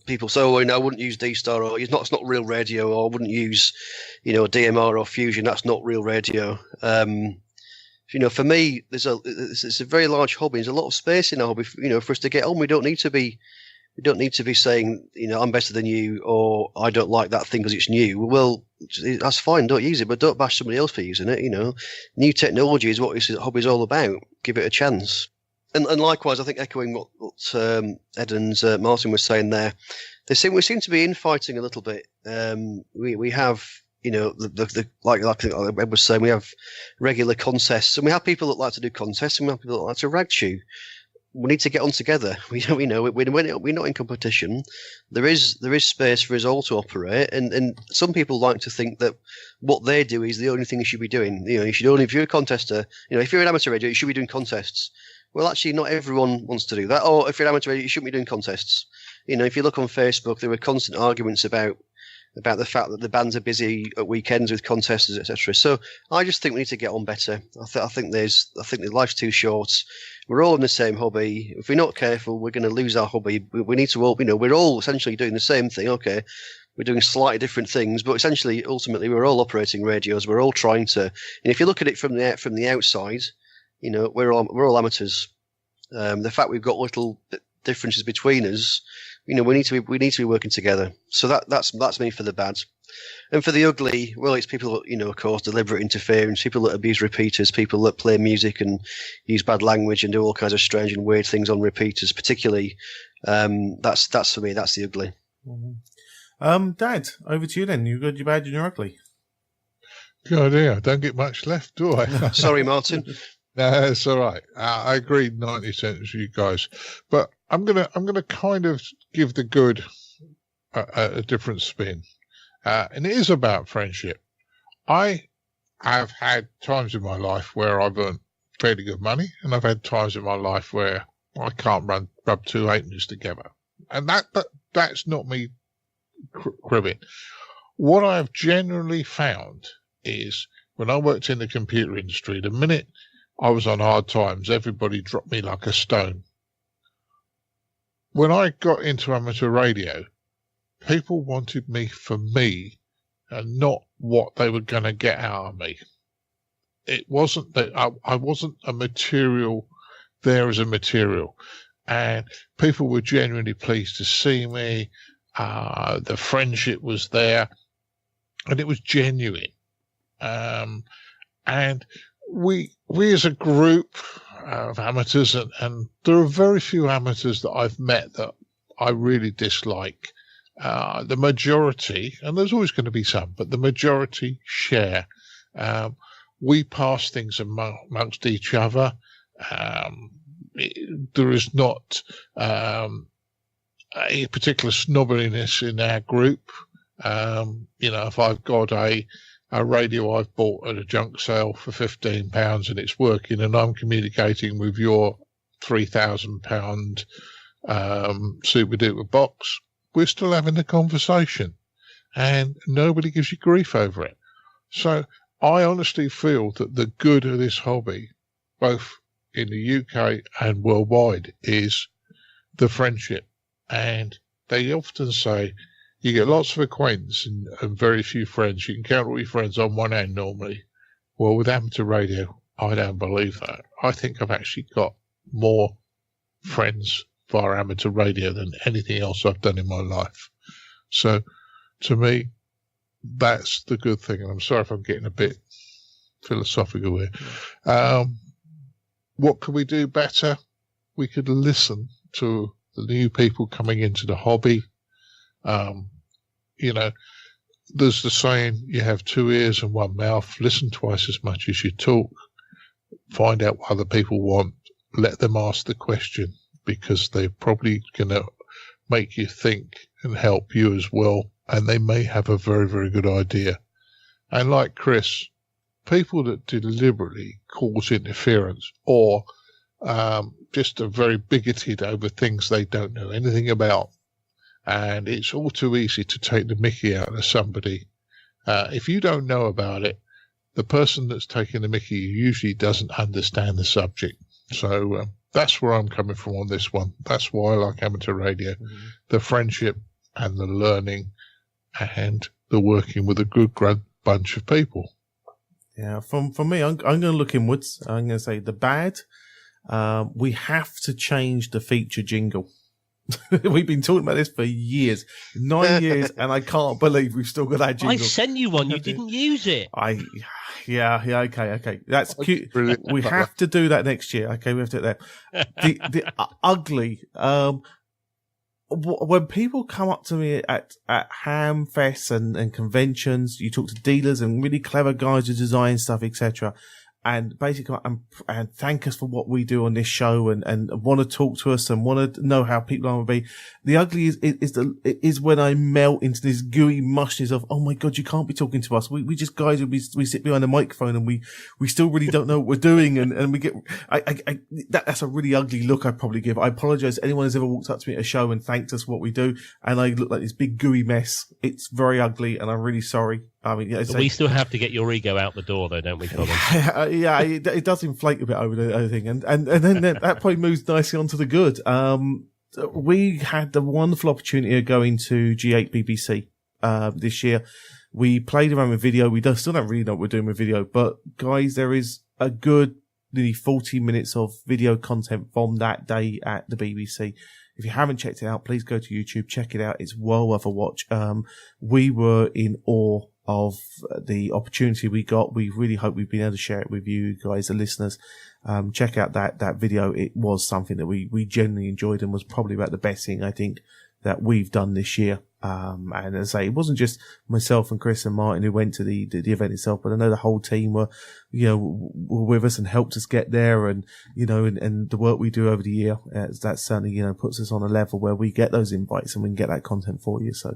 people say, I wouldn't use D-Star, or it's not real radio, or I wouldn't use, DMR or Fusion, that's not real radio. For me, it's a very large hobby. There's a lot of space in our hobby, for us to get on. We don't need to be saying, I'm better than you, or I don't like that thing because it's new. Well, that's fine, don't use it, but don't bash somebody else for using it, New technology is what this hobby is all about. Give it a chance. And likewise, I think echoing what Ed and Martin were saying there, we seem to be infighting a little bit. We have, like Ed was saying, we have regular contests, and we have people that like to do contests, and we have people that like to rag chew. We need to get on together. We're not in competition. There is space for us all to operate, and some people like to think that what they do is the only thing you should be doing. You should only, if you're a contester, if you're an amateur radio, you should be doing contests. Well, actually, not everyone wants to do that. Or if you're an amateur radio, you shouldn't be doing contests. If you look on Facebook, there are constant arguments about the fact that the bands are busy at weekends with contests, etc. So I just think we need to get on better. I think that life's too short. We're all in the same hobby. If we're not careful, we're going to lose our hobby. We need to all, we're all essentially doing the same thing. Okay, we're doing slightly different things, but essentially, ultimately, we're all operating radios. We're all trying to. And if you look at it from the outside, we're all amateurs. The fact we've got little differences between us, we need to be working together. So that's me for the bad. And for the ugly, well, it's people that, of course, deliberate interference, people that abuse repeaters, people that play music and use bad language and do all kinds of strange and weird things on repeaters, particularly. That's for me, that's the ugly. Mm-hmm. Dad, over to you then. You good, you bad, and you're ugly. God, yeah, I don't get much left, do I? Sorry, Martin. No, it's all right. I agree 90 cents with you guys, but I'm gonna kind of give the good a different spin, and it is about friendship. I have had times in my life where I've earned fairly good money, and I've had times in my life where I can't rub two halfpennies together. And that's not me cribbing. What I've generally found is when I worked in the computer industry, the minute I was on hard times, everybody dropped me like a stone. When I got into amateur radio, people wanted me for me and not what they were going to get out of me. It wasn't that I wasn't a material there as a material. And people were genuinely pleased to see me. The friendship was there. And it was genuine. And we as a group of amateurs, and there are very few amateurs that I've met that I really dislike. The majority, and there's always going to be some, but the majority share. We pass things amongst each other. There is not a particular snobbiness in our group. If I've got a radio I've bought at a junk sale for £15 and it's working, and I'm communicating with your £3,000 super duper box, we're still having the conversation and nobody gives you grief over it. So I honestly feel that the good of this hobby, both in the UK and worldwide, is the friendship. And they often say you get lots of acquaintance and very few friends. You can count all your friends on one hand normally. Well, with amateur radio, I don't believe that. I think I've actually got more friends via amateur radio than anything else I've done in my life. So to me, that's the good thing. And I'm sorry if I'm getting a bit philosophical here. What could we do better? We could listen to the new people coming into the hobby. There's the saying, you have two ears and one mouth. Listen twice as much as you talk. Find out what other people want. Let them ask the question, because they're probably going to make you think and help you as well. And they may have a very, very good idea. And like Chris, people that deliberately cause interference or just are very bigoted over things they don't know anything about. And it's all too easy to take the mickey out of somebody. If you don't know about it, the person that's taking the mickey usually doesn't understand the subject. So that's where I'm coming from on this one. That's why I like amateur radio. Mm-hmm. The friendship and the learning and the working with a good bunch of people. Yeah, from me, I'm going to look inwards. I'm going to say the bad. We have to change the feature jingle. We've been talking about this for years, 9 years, and I can't believe we've still got that jingle. I sent you one, you didn't use it. Yeah, okay. That's cute. We have to do that next year. Okay, we have to do that. The ugly. When people come up to me at ham fests and conventions, you talk to dealers and really clever guys who design stuff, etc. And basically, and thank us for what we do on this show and want to talk to us and want to know how people are going to be. The ugly is when I melt into this gooey mushness of, oh my God, you can't be talking to us. We just guys, we sit behind a microphone and we still really don't know what we're doing. And we get, that's a really ugly look I probably give. I apologize to anyone who's ever walked up to me at a show and thanked us for what we do. And I look like this big gooey mess. It's very ugly and I'm really sorry. I mean, yeah, we still have to get your ego out the door, though, don't we, Colin? Yeah, it does inflate a bit over the other thing, and then that probably moves nicely onto the good. We had the wonderful opportunity of going to G8 BBC this year. We played around with video. We still don't really know what we're doing with video, but guys, there is a good nearly 40 minutes of video content from that day at the BBC. If you haven't checked it out, please go to YouTube, check it out. It's well worth a watch. We were in awe of the opportunity we got. We really hope we've been able to share it with you guys, the listeners. Check out that video. It was something that we genuinely enjoyed and was probably about the best thing I think that we've done this year. And as I say, it wasn't just myself and Chris and Martin who went to the event itself, but I know the whole team were with us and helped us get there. And, and the work we do over the year, that certainly, puts us on a level where we get those invites and we can get that content for you. So,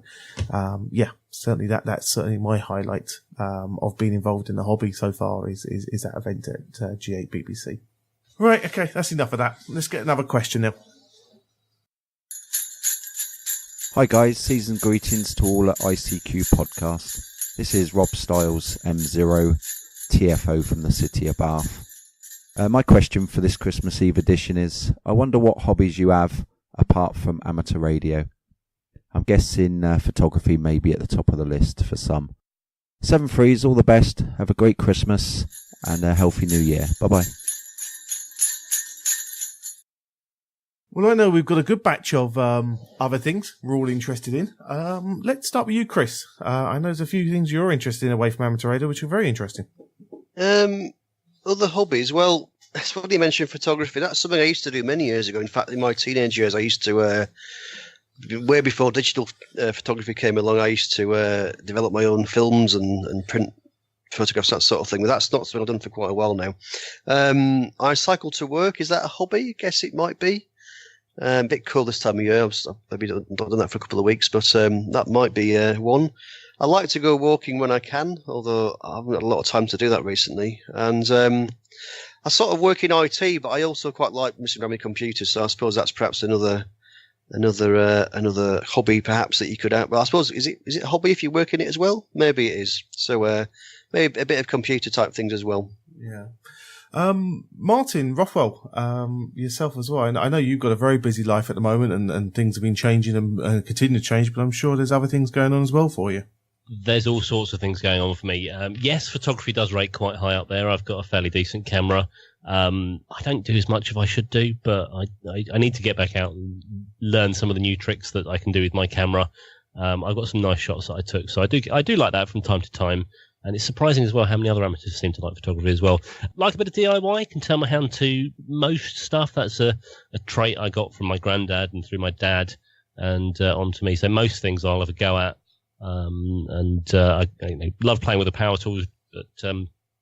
certainly that's certainly my highlight, of being involved in the hobby so far is that event at G8 BBC. Right, okay, that's enough of that. Let's get another question now. Hi guys, season greetings to all at ICQ podcast. This is Rob Styles M0 TFO from the city of Bath. My question for this Christmas Eve edition is, I wonder what hobbies you have apart from amateur radio. I'm guessing photography may be at the top of the list for some. 7-3s, all the best, have a great Christmas and a healthy new year. Bye bye. Well, I know we've got a good batch of other things we're all interested in. Let's start with you, Chris. I know there's a few things you're interested in away from amateur radio, which are very interesting. Other hobbies, well, it's funny you mentioned photography. That's something I used to do many years ago. In fact, in my teenage years, I used to, way before digital photography came along, I used to develop my own films and print photographs, that sort of thing. But that's not something I've done for quite a while now. I cycle to work. Is that a hobby? I guess it might be. A bit cool this time of year. I've maybe not done that for a couple of weeks, but that might be one. I like to go walking when I can, although I haven't had a lot of time to do that recently. And I sort of work in IT, but I also quite like messing around with computers, so I suppose that's perhaps another hobby perhaps that you could have. Well, I suppose is it a hobby if you work in it as well? Maybe it is. So maybe a bit of computer type things as well. Yeah. Martin Rothwell, yourself as well. I know you've got a very busy life at the moment and things have been changing and continue to change, but I'm sure there's other things going on as well for you. There's all sorts of things going on for me. Yes, photography does rate quite high up there. I've got a fairly decent camera. I don't do as much as I should do, but I need to get back out and learn some of the new tricks that I can do with my camera. I've got some nice shots that I took, so I do like that from time to time. And it's surprising as well how many other amateurs seem to like photography as well. Like a bit of DIY, can turn my hand to most stuff. That's a trait I got from my granddad and through my dad and onto me. So most things I'll have a go at. I love playing with the power tools, but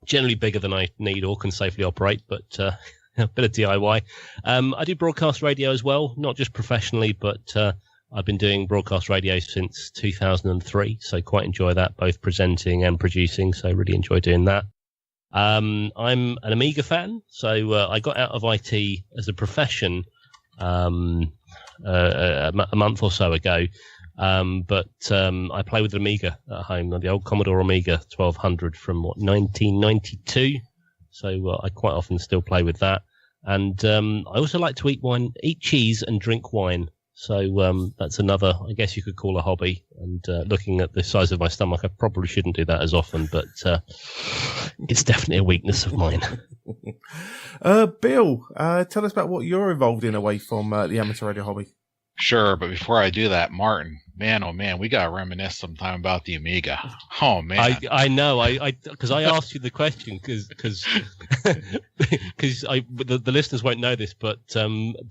generally bigger than I need or can safely operate, but a bit of DIY. I do broadcast radio as well, not just professionally, but I've been doing broadcast radio since 2003, so quite enjoy that, both presenting and producing, so really enjoy doing that. I'm an Amiga fan, so I got out of IT as a profession a month or so ago, but I play with an Amiga at home, the old Commodore Amiga 1200 from, 1992, so I quite often still play with that. And I also like to eat cheese and drink wine. So that's another, I guess you could call a hobby. And looking at the size of my stomach, I probably shouldn't do that as often, but it's definitely a weakness of mine. Bill, tell us about what you're involved in away from the amateur radio hobby. Sure, but before I do that, Martin, man, oh man, we got to reminisce sometime about the Amiga. Oh man. I know, because I asked you the question because the listeners won't know this, but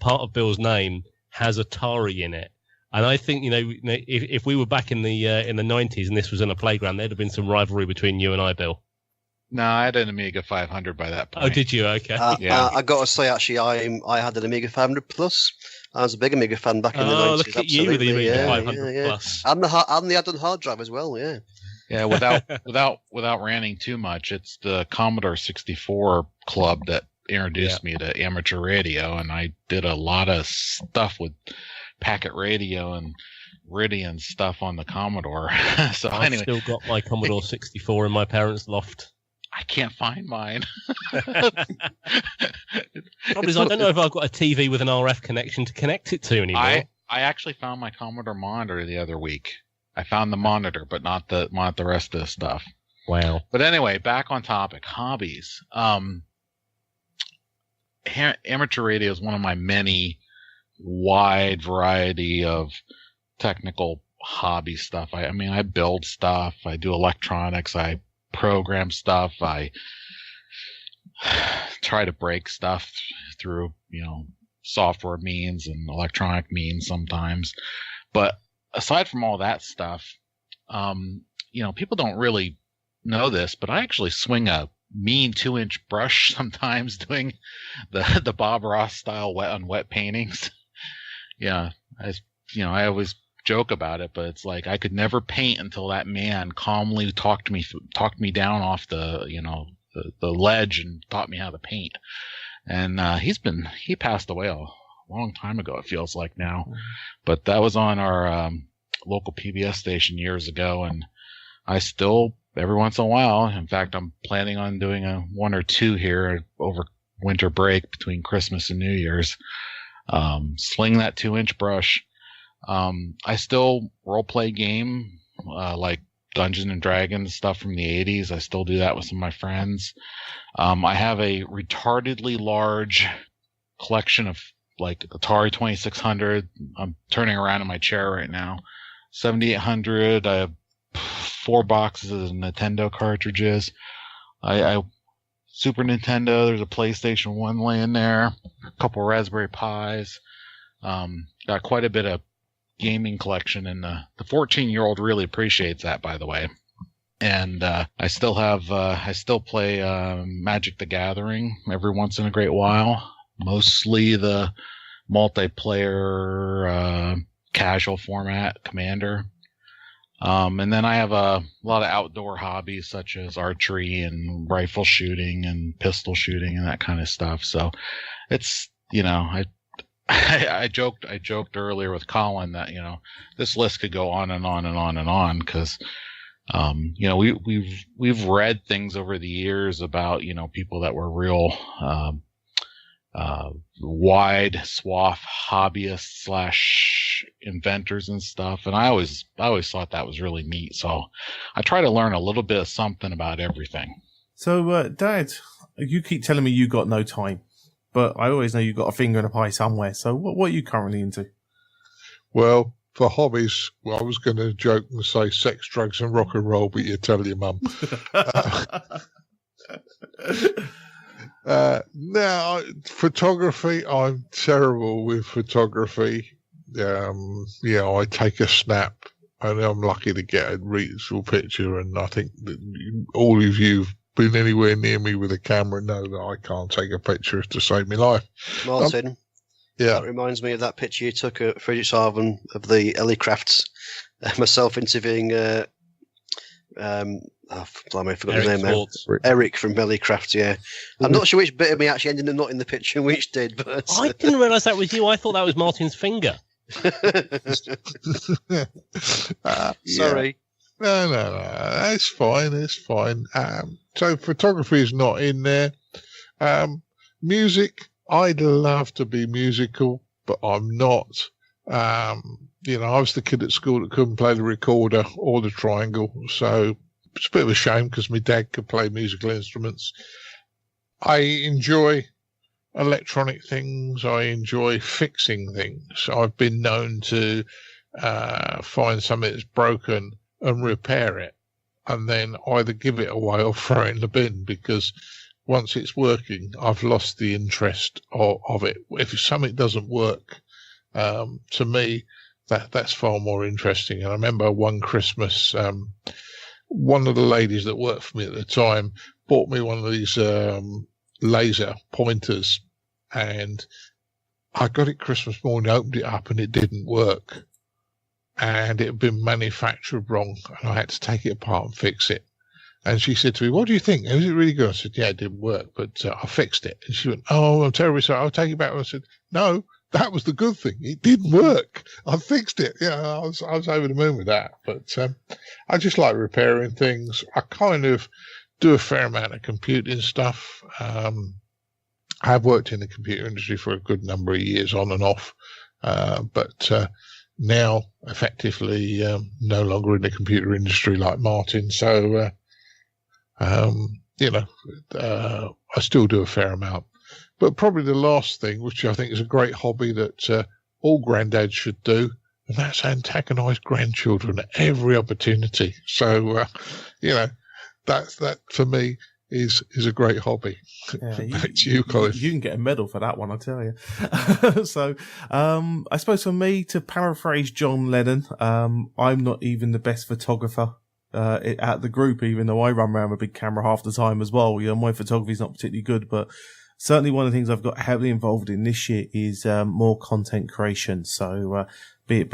part of Bill's name has Atari in it, and I think if we were back in the 90s and this was in a playground, there'd have been some rivalry between you and I, Bill. No, I had an Amiga 500 by that point. Oh, did you? Okay. Yeah. I got to say, actually, I had an Amiga 500 Plus. I was a big Amiga fan back in the 90s. Oh, look at you with the Amiga 500 Plus. And the add-on hard drive as well. Yeah. Yeah, without ranting too much, it's the Commodore 64 club that introduced me to amateur radio, and I did a lot of stuff with packet radio and Ridian stuff on the Commodore. So I've still got my Commodore 64 in my parents' loft. I can't find mine. Probably I don't know if I've got a TV with an RF connection to connect it to anymore. I actually found my Commodore monitor the other week. I found the monitor, but not the rest of the stuff. Wow. But anyway, back on topic. Hobbies. Amateur radio is one of my many wide variety of technical hobby stuff. I mean, I build stuff. I do electronics. I program stuff. I try to break stuff through, software means and electronic means sometimes. But aside from all that stuff, people don't really know this, but I actually swing a mean 2-inch brush sometimes doing the Bob Ross style wet paintings. Yeah. I always joke about it, but it's like I could never paint until that man calmly talked me down off the ledge and taught me how to paint. and he passed away a long time ago, it feels like now, but that was on our local PBS station years ago, and I still every once in a while, in fact, I'm planning on doing one or two here over winter break between Christmas and New Year's. Sling that 2-inch brush. I still role play game, like Dungeons and Dragons stuff from the 80s. I still do that with some of my friends. I have a retardedly large collection of like Atari 2600. I'm turning around in my chair right now. 7800. I have 4 boxes of Nintendo cartridges. I Super Nintendo. There's a PlayStation 1 laying there. A couple Raspberry Pis. Got quite a bit of gaming collection, and the 14-year-old really appreciates that, by the way. And I still play Magic the Gathering every once in a great while. Mostly the multiplayer casual format, Commander. And then I have a lot of outdoor hobbies such as archery and rifle shooting and pistol shooting and that kind of stuff. So it's, I joked earlier with Colin that, this list could go on and on and on and on because, we've read things over the years about, people that were real, wide swath hobbyists / inventors and stuff. And I always thought that was really neat. So I try to learn a little bit of something about everything. So, Dad, you keep telling me you got no time, but I always know you got a finger in a pie somewhere. So what are you currently into? Well, for hobbies, I was going to joke and say sex, drugs and rock and roll, but you tell your mum. Now, photography, I'm terrible with photography. I take a snap and I'm lucky to get a reasonable picture, and I think that all of you who've been anywhere near me with a camera know that I can't take a picture to save my life. Martin, yeah, that reminds me of that picture you took at Friedrichshafen of the Ellicrafts, myself interviewing I forgot his name now. Eric from Bellycraft, yeah. I'm not sure which bit of me actually ended up not in the picture and which did, but I didn't realise that was you. I thought that was Martin's finger. Sorry. No. It's fine. So photography is not in there. Music, I'd love to be musical, but I'm not. I was the kid at school that couldn't play the recorder or the triangle, so it's a bit of a shame because my dad could play musical instruments. I enjoy electronic things. I enjoy fixing things. I've been known to find something that's broken and repair it, and then either give it away or throw it in the bin, because once it's working, I've lost the interest of it. If something doesn't work, to me, that's far more interesting. And I remember one Christmas, one of the ladies that worked for me at the time bought me one of these laser pointers, and I got it Christmas morning, opened it up, and it didn't work. And it had been manufactured wrong, and I had to take it apart and fix it. And she said to me, "What do you think? Was it really good?" I said, "Yeah, it didn't work, but I fixed it." And she went, "Oh, I'm terribly sorry. I'll take it back." And I said, "No, that was the good thing. It didn't work. I fixed it." I was over the moon with that. But I just like repairing things. I kind of do a fair amount of computing stuff. I have worked in the computer industry for a good number of years on and off, but now effectively no longer in the computer industry like Martin. So, I still do a fair amount. But probably the last thing, which I think is a great hobby that all granddads should do, and that's antagonise grandchildren at every opportunity. So, that for me is a great hobby. Yeah, Back to you, Colin. You can get a medal for that one, I tell you. So, I suppose for me, to paraphrase John Lennon, I'm not even the best photographer at the group, even though I run around with a big camera half the time as well. My photography is not particularly good, but certainly one of the things I've got heavily involved in this year is more content creation. So be it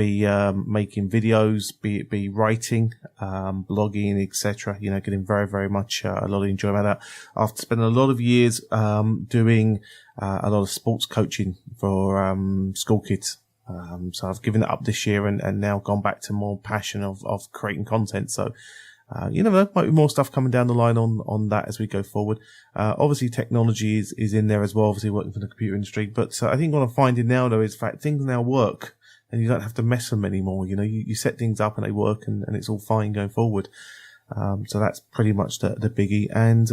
making videos, be it be writing, blogging, etc. Getting very, very much a lot of enjoyment out of that. After spending a lot of years doing a lot of sports coaching for school kids. So I've given it up this year and now gone back to more passion of creating content. So, you never know, might be more stuff coming down the line on that as we go forward. Obviously technology is in there as well, obviously working for the computer industry. But I think what I'm finding now though is the fact things now work and you don't have to mess them anymore. You set things up and they work and it's all fine going forward. So that's pretty much the biggie. And,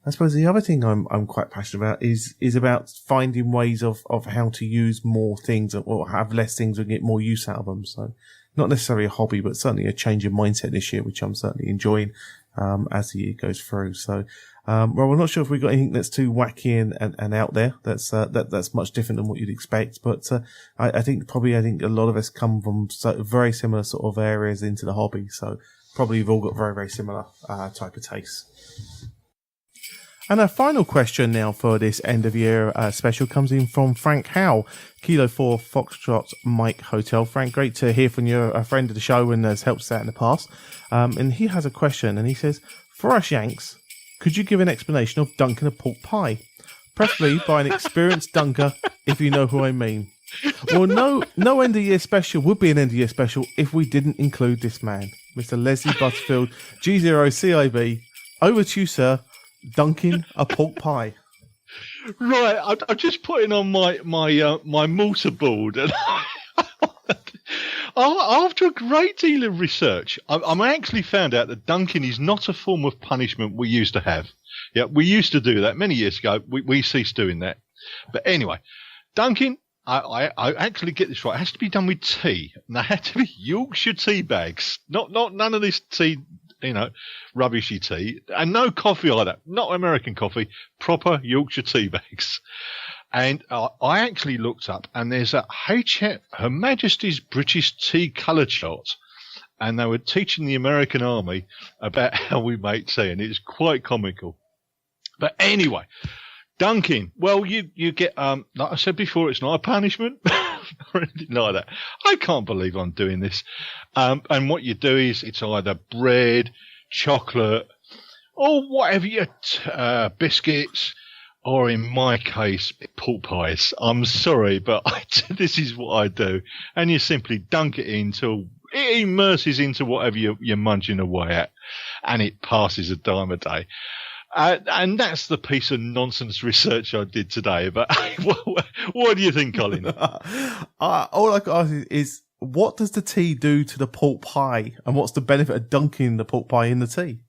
I suppose the other thing I'm quite passionate about is about finding ways of how to use more things or have less things and get more use out of them. So not necessarily a hobby, but certainly a change in mindset this year, which I'm certainly enjoying, as the year goes through. So, well, we're not sure if we've got anything that's too wacky and out there. That's much different than what you'd expect. But, I think a lot of us come from very similar sort of areas into the hobby. So probably you've all got very, very similar, type of tastes. And our final question now for this end of year special comes in from Frank Howe, Kilo 4 Foxtrot Mike Hotel. Frank, great to hear from you, a friend of the show and has helped us out in the past. And he has a question and he says, for us Yanks, could you give an explanation of dunking a pork pie? Preferably by an experienced dunker, if you know who I mean. Well, no end of year special would be an end of year special if we didn't include this man, Mr. Leslie Butterfield, G0CIB. Over to you, sir. Dunking a pork pie. Right, I'm just putting on my mortar board, and after a great deal of research, I actually found out that dunking is not a form of punishment we used to have. Yeah, we used to do that many years ago. We ceased doing that. But anyway, dunking, I actually get this right. It has to be done with tea, and they had to be Yorkshire tea bags, not none of this tea. Rubbishy tea, and no coffee either. Not American coffee, proper Yorkshire tea bags. And I actually looked up, and there's a Her Majesty's British Tea Colour Chart, and they were teaching the American Army about how we make tea, and it's quite comical. But anyway, dunking. Well, you get, like I said before, it's not a punishment or anything like that. I can't believe I'm doing this. And what you do is it's either bread, chocolate, or whatever biscuits, or in my case, pork pies. I'm sorry, but this is what I do. And you simply dunk it until it immerses into whatever you're munching away at, and it passes a dime a day. And that's the piece of nonsense research I did today. But what do you think, Colin? All I can ask is, what does the tea do to the pork pie? And what's the benefit of dunking the pork pie in the tea?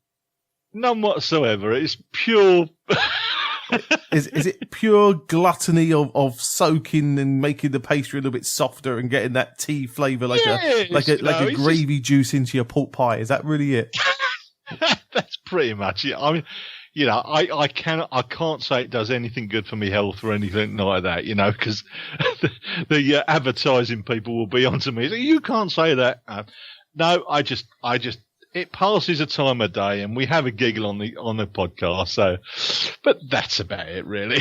None whatsoever. It's pure... Is it pure gluttony of soaking and making the pastry a little bit softer and getting that tea flavour like a gravy juice into your pork pie? Is that really it? That's pretty much it. I mean, I can't say it does anything good for me health or anything like that, because the advertising people will be onto me. You can't say that. No, I just, it passes a time of day, and we have a giggle on the podcast. So, but that's about it, really.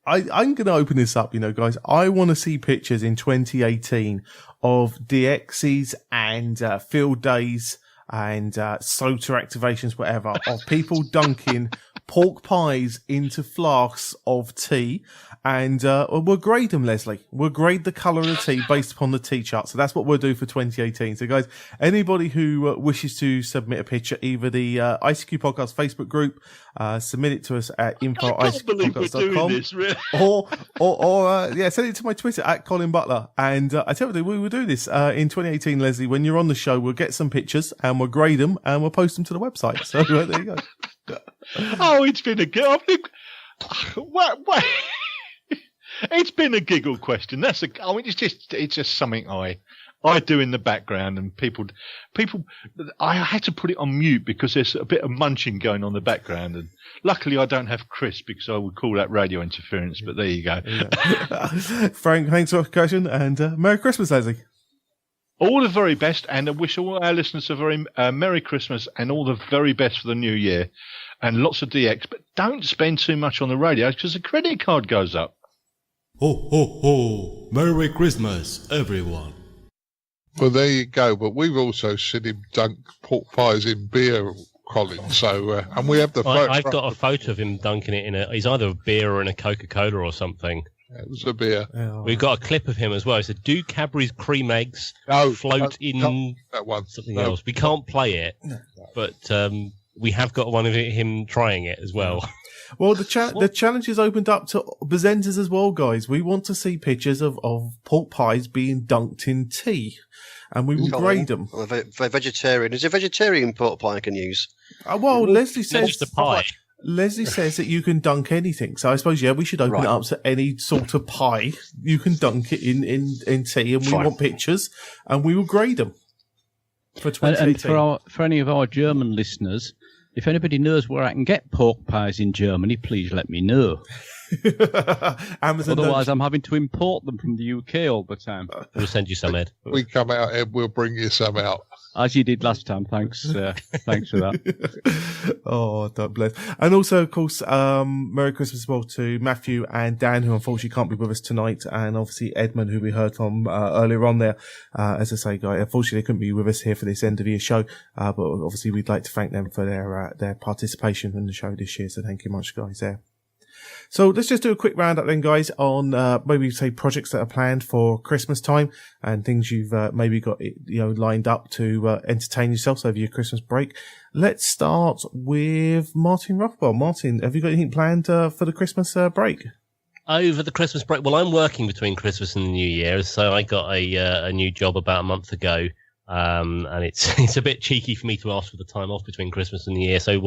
I'm going to open this up, guys. I want to see pictures in 2018 of DXs and field days and SOTA activations, whatever, of people dunking pork pies into flasks of tea. And we'll grade them, Leslie. We'll grade the colour of the tea based upon the tea chart. So that's what we'll do for 2018. So, guys, anybody who wishes to submit a picture, either the ICQ Podcast Facebook group, submit it to us at info@icqpodcast.com, really. or send it to my Twitter at Colin Butler. And I tell you, we will do this in 2018, Leslie. When you're on the show, we'll get some pictures and we'll grade them and we'll post them to the website. So there you go. Oh, it's been a good. Wait. It's been a giggle question. It's just something I do in the background, and people. I had to put it on mute because there's a bit of munching going on in the background, and luckily I don't have Chris because I would call that radio interference. But there you go. Frank, thanks for the question, and Merry Christmas, Leslie. All the very best, and I wish all our listeners a very Merry Christmas and all the very best for the new year, and lots of DX. But don't spend too much on the radio because the credit card goes up. Ho, ho, ho. Merry Christmas, everyone. Well, there you go. But we've also seen him dunk pork pies in beer, Colin. So, and we have the photo. I've got a photo of him dunking it in he's either a beer or in a Coca-Cola or something. It was a beer. We've got a clip of him as well. It said, "Do Cadbury's cream eggs float in that one. Something else?" We can't play it, but we have got one of him trying it as well. Well, the challenge is opened up to presenters as well, guys. We want to see pictures of pork pies being dunked in tea, and we will grade them. I'm a vegetarian. Is there a vegetarian pork pie I can use? Well, Leslie says the pie. Leslie says that you can dunk anything. So I suppose, we should open it up to any sort of pie. You can dunk it in tea, and we want pictures, and we will grade them for 2018. And for any of our German listeners, if anybody knows where I can get pork pies in Germany, please let me know. Amazon. Otherwise, I'm having to import them from the UK all the time. We'll send you some, Ed. We come out, Ed. We'll bring you some out. As you did last time. Thanks. Thanks for that. Oh, don't bless. And also, of course, Merry Christmas as well to Matthew and Dan, who unfortunately can't be with us tonight, and obviously Edmund, who we heard from earlier on there. As I say, guys, unfortunately they couldn't be with us here for this end of year show, but obviously we'd like to thank them for their participation in the show this year. So thank you much, guys. There. So let's just do a quick roundup then, guys, on maybe say projects that are planned for Christmas time and things you've maybe got lined up to entertain yourselves over your Christmas break. Let's start with Martin Rothwell. Martin, have you got anything planned for the Christmas break? Over the Christmas break, well, I'm working between Christmas and the New Year, so I got a new job about a month ago. And it's a bit cheeky for me to ask for the time off between Christmas and New Year. So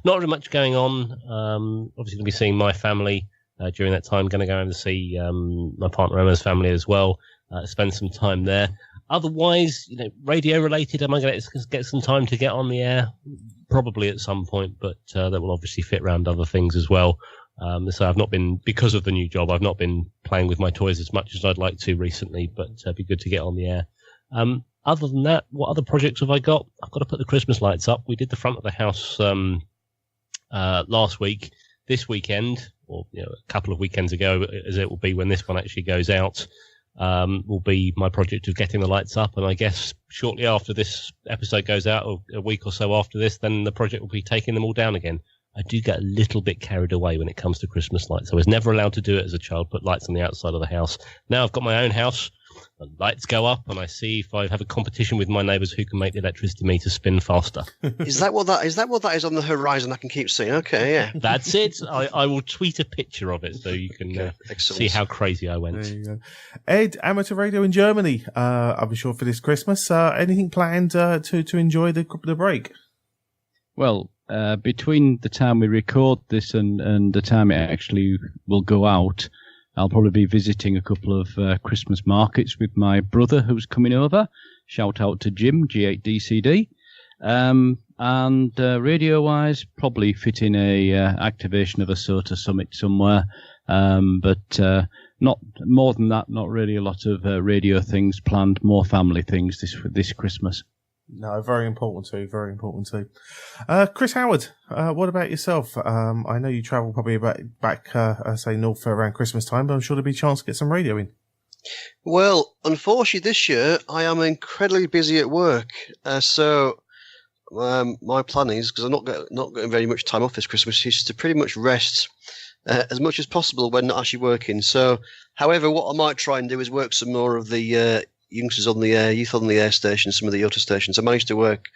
not really much going on. Obviously, going to be seeing my family during that time. Going to go over to see my partner Emma's family as well. Spend some time there. Otherwise, radio related, am I going to get some time to get on the air? Probably at some point, but that will obviously fit around other things as well. So I've not been, because of the new job, I've not been playing with my toys as much as I'd like to recently, but it'd be good to get on the air. Other than that, what other projects have I got? I've got to put the Christmas lights up. We did the front of the house last week. This weekend, or a couple of weekends ago, as it will be when this one actually goes out, will be my project of getting the lights up. And I guess shortly after this episode goes out, or a week or so after this, then the project will be taking them all down again. I do get a little bit carried away when it comes to Christmas lights. I was never allowed to do it as a child, put lights on the outside of the house. Now I've got my own house. The lights go up, and I see if I have a competition with my neighbours who can make the electricity meter spin faster. Is that what that is on the horizon? I can keep seeing. Okay, yeah. That's it. I will tweet a picture of it so you can see how crazy I went. There you go. Ed, amateur radio in Germany. I'll be sure for this Christmas. Anything planned to enjoy the break? Well, between the time we record this and the time it actually will go out, I'll probably be visiting a couple of Christmas markets with my brother who's coming over. Shout out to Jim, G8DCD. And radio-wise, probably fit in a activation of a SOTA summit somewhere. But not more than that, not really a lot of radio things planned, more family things this Christmas. No, very important too. Very important too. Chris Howard, what about yourself? I know you travel probably back, say north for around Christmas time, but I'm sure there'll be a chance to get some radio in. Well, unfortunately, this year I am incredibly busy at work. So my plan is, because I'm not getting very much time off this Christmas, is to pretty much rest as much as possible when not actually working. So, however, what I might try and do is work some more of the youngsters on the air, youth on the air station, some of the auto stations. I managed to work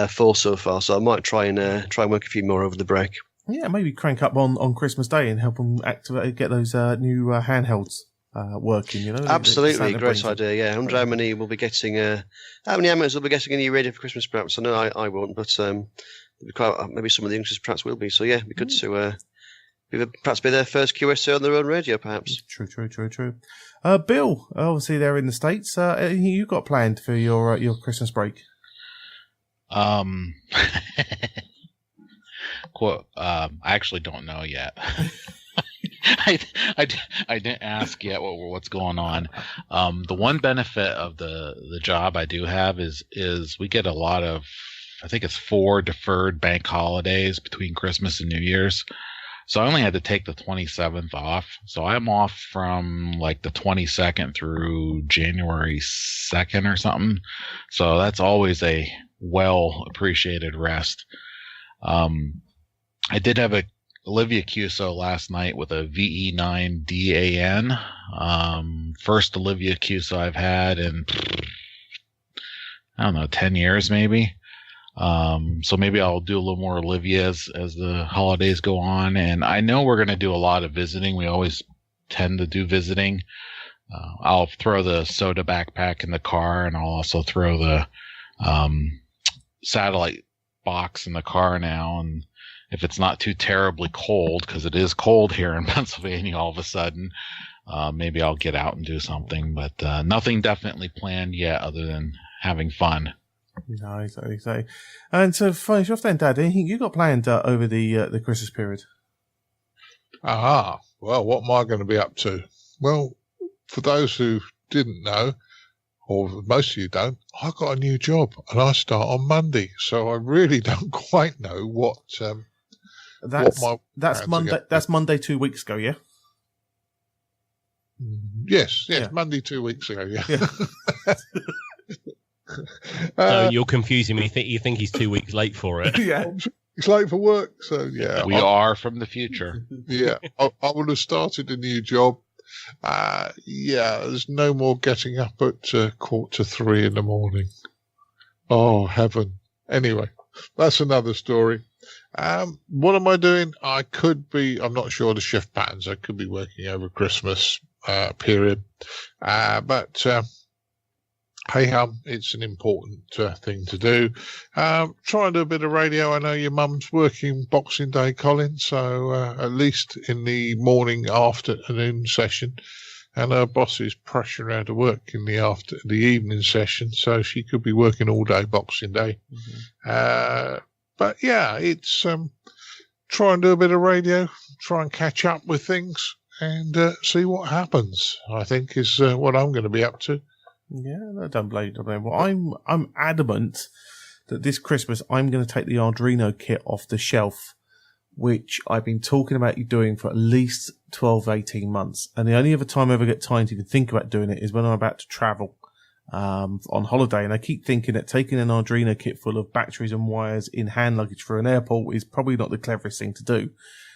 4 so far, so I might try and work a few more over the break. Yeah, maybe crank up on Christmas Day and help them get those new handhelds working. Absolutely, great idea. Yeah, I wonder how many will be getting. How many amateurs will be getting a new radio for Christmas? Perhaps I know I won't, but maybe some of the youngsters perhaps will be. So yeah, it'd be good to. Perhaps be their first QSO on their own radio, perhaps. True. Bill, obviously they're in the States. Anything you got planned for your Christmas break? I actually don't know yet. I didn't ask yet what's going on. The one benefit of the job I do have is we get a lot of, I think it's 4 deferred bank holidays between Christmas and New Year's. So I only had to take the 27th off. So I'm off from like the 22nd through January 2nd or something. So that's always a well appreciated rest. I did have a Olivia QSO last night with a VE9 DAN. First Olivia QSO I've had in, I don't know, 10 years maybe. So maybe I'll do a little more Olivia as the holidays go on. And I know we're going to do a lot of visiting. We always tend to do visiting. I'll throw the soda backpack in the car, and I'll also throw the satellite box in the car now. And if it's not too terribly cold, because it is cold here in Pennsylvania all of a sudden, maybe I'll get out and do something. But nothing definitely planned yet other than having fun. No, exactly. And so, finish off then, Dad. Anything you got planned over the Christmas period? Well, what am I going to be up to? Well, for those who didn't know, or most of you don't, I got a new job and I start on Monday. So I really don't quite know what. That's Monday. That's Monday 2 weeks ago. Yeah. Yes, yeah. Monday 2 weeks ago. Yeah. So you're confusing me. You think he's 2 weeks late for it? Yeah, he's late for work. So yeah, we are from the future. Yeah, I would have started a new job. There's no more getting up at 2:45 in the morning. Oh heaven! Anyway, that's another story. What am I doing? I'm not sure the shift patterns. I could be working over Christmas period, but. Hey hum, it's an important thing to do. Try and do a bit of radio. I know your mum's working Boxing Day, Colin, so at least in the morning afternoon session, and her boss is pressuring her to work in the evening session, so she could be working all day Boxing Day. Mm-hmm. But yeah, it's try and do a bit of radio, try and catch up with things, and see what happens. I think is what I'm going to be up to. Yeah, no, don't blame. Well, I'm adamant that this Christmas I'm going to take the Arduino kit off the shelf, which I've been talking about you doing for at least 12, 18 months. And the only other time I ever get time to even think about doing it is when I'm about to travel on holiday. And I keep thinking that taking an Arduino kit full of batteries and wires in hand luggage for an airport is probably not the cleverest thing to do.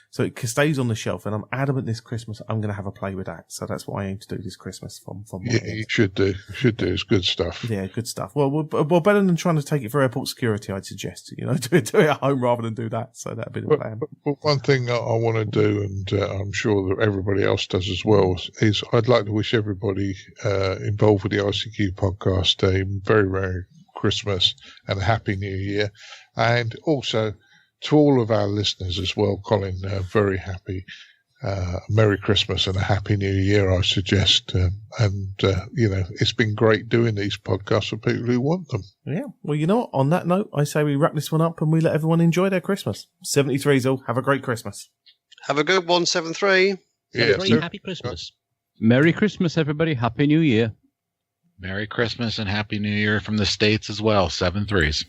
So it stays on the shelf, and I'm adamant this Christmas I'm going to have a play with that. So that's what I aim to do this Christmas. You should do. It's good stuff. Yeah, good stuff. Well, better than trying to take it for airport security, I'd suggest. Do it at home rather than do that. So that'd be the plan. But one thing I want to do, and I'm sure that everybody else does as well, is I'd like to wish everybody involved with the ICQ podcast a very, very Christmas and a Happy New Year, and also. To all of our listeners as well, Colin, very happy Merry Christmas and a Happy New Year, I suggest. It's been great doing these podcasts for people who want them. Yeah. Well, you know what? On that note, I say we wrap this one up and we let everyone enjoy their Christmas. 73's all. Have a great Christmas. Have a good one, 73. Happy Christmas. Merry Christmas, everybody. Happy New Year. Merry Christmas and Happy New Year from the States as well. 73's.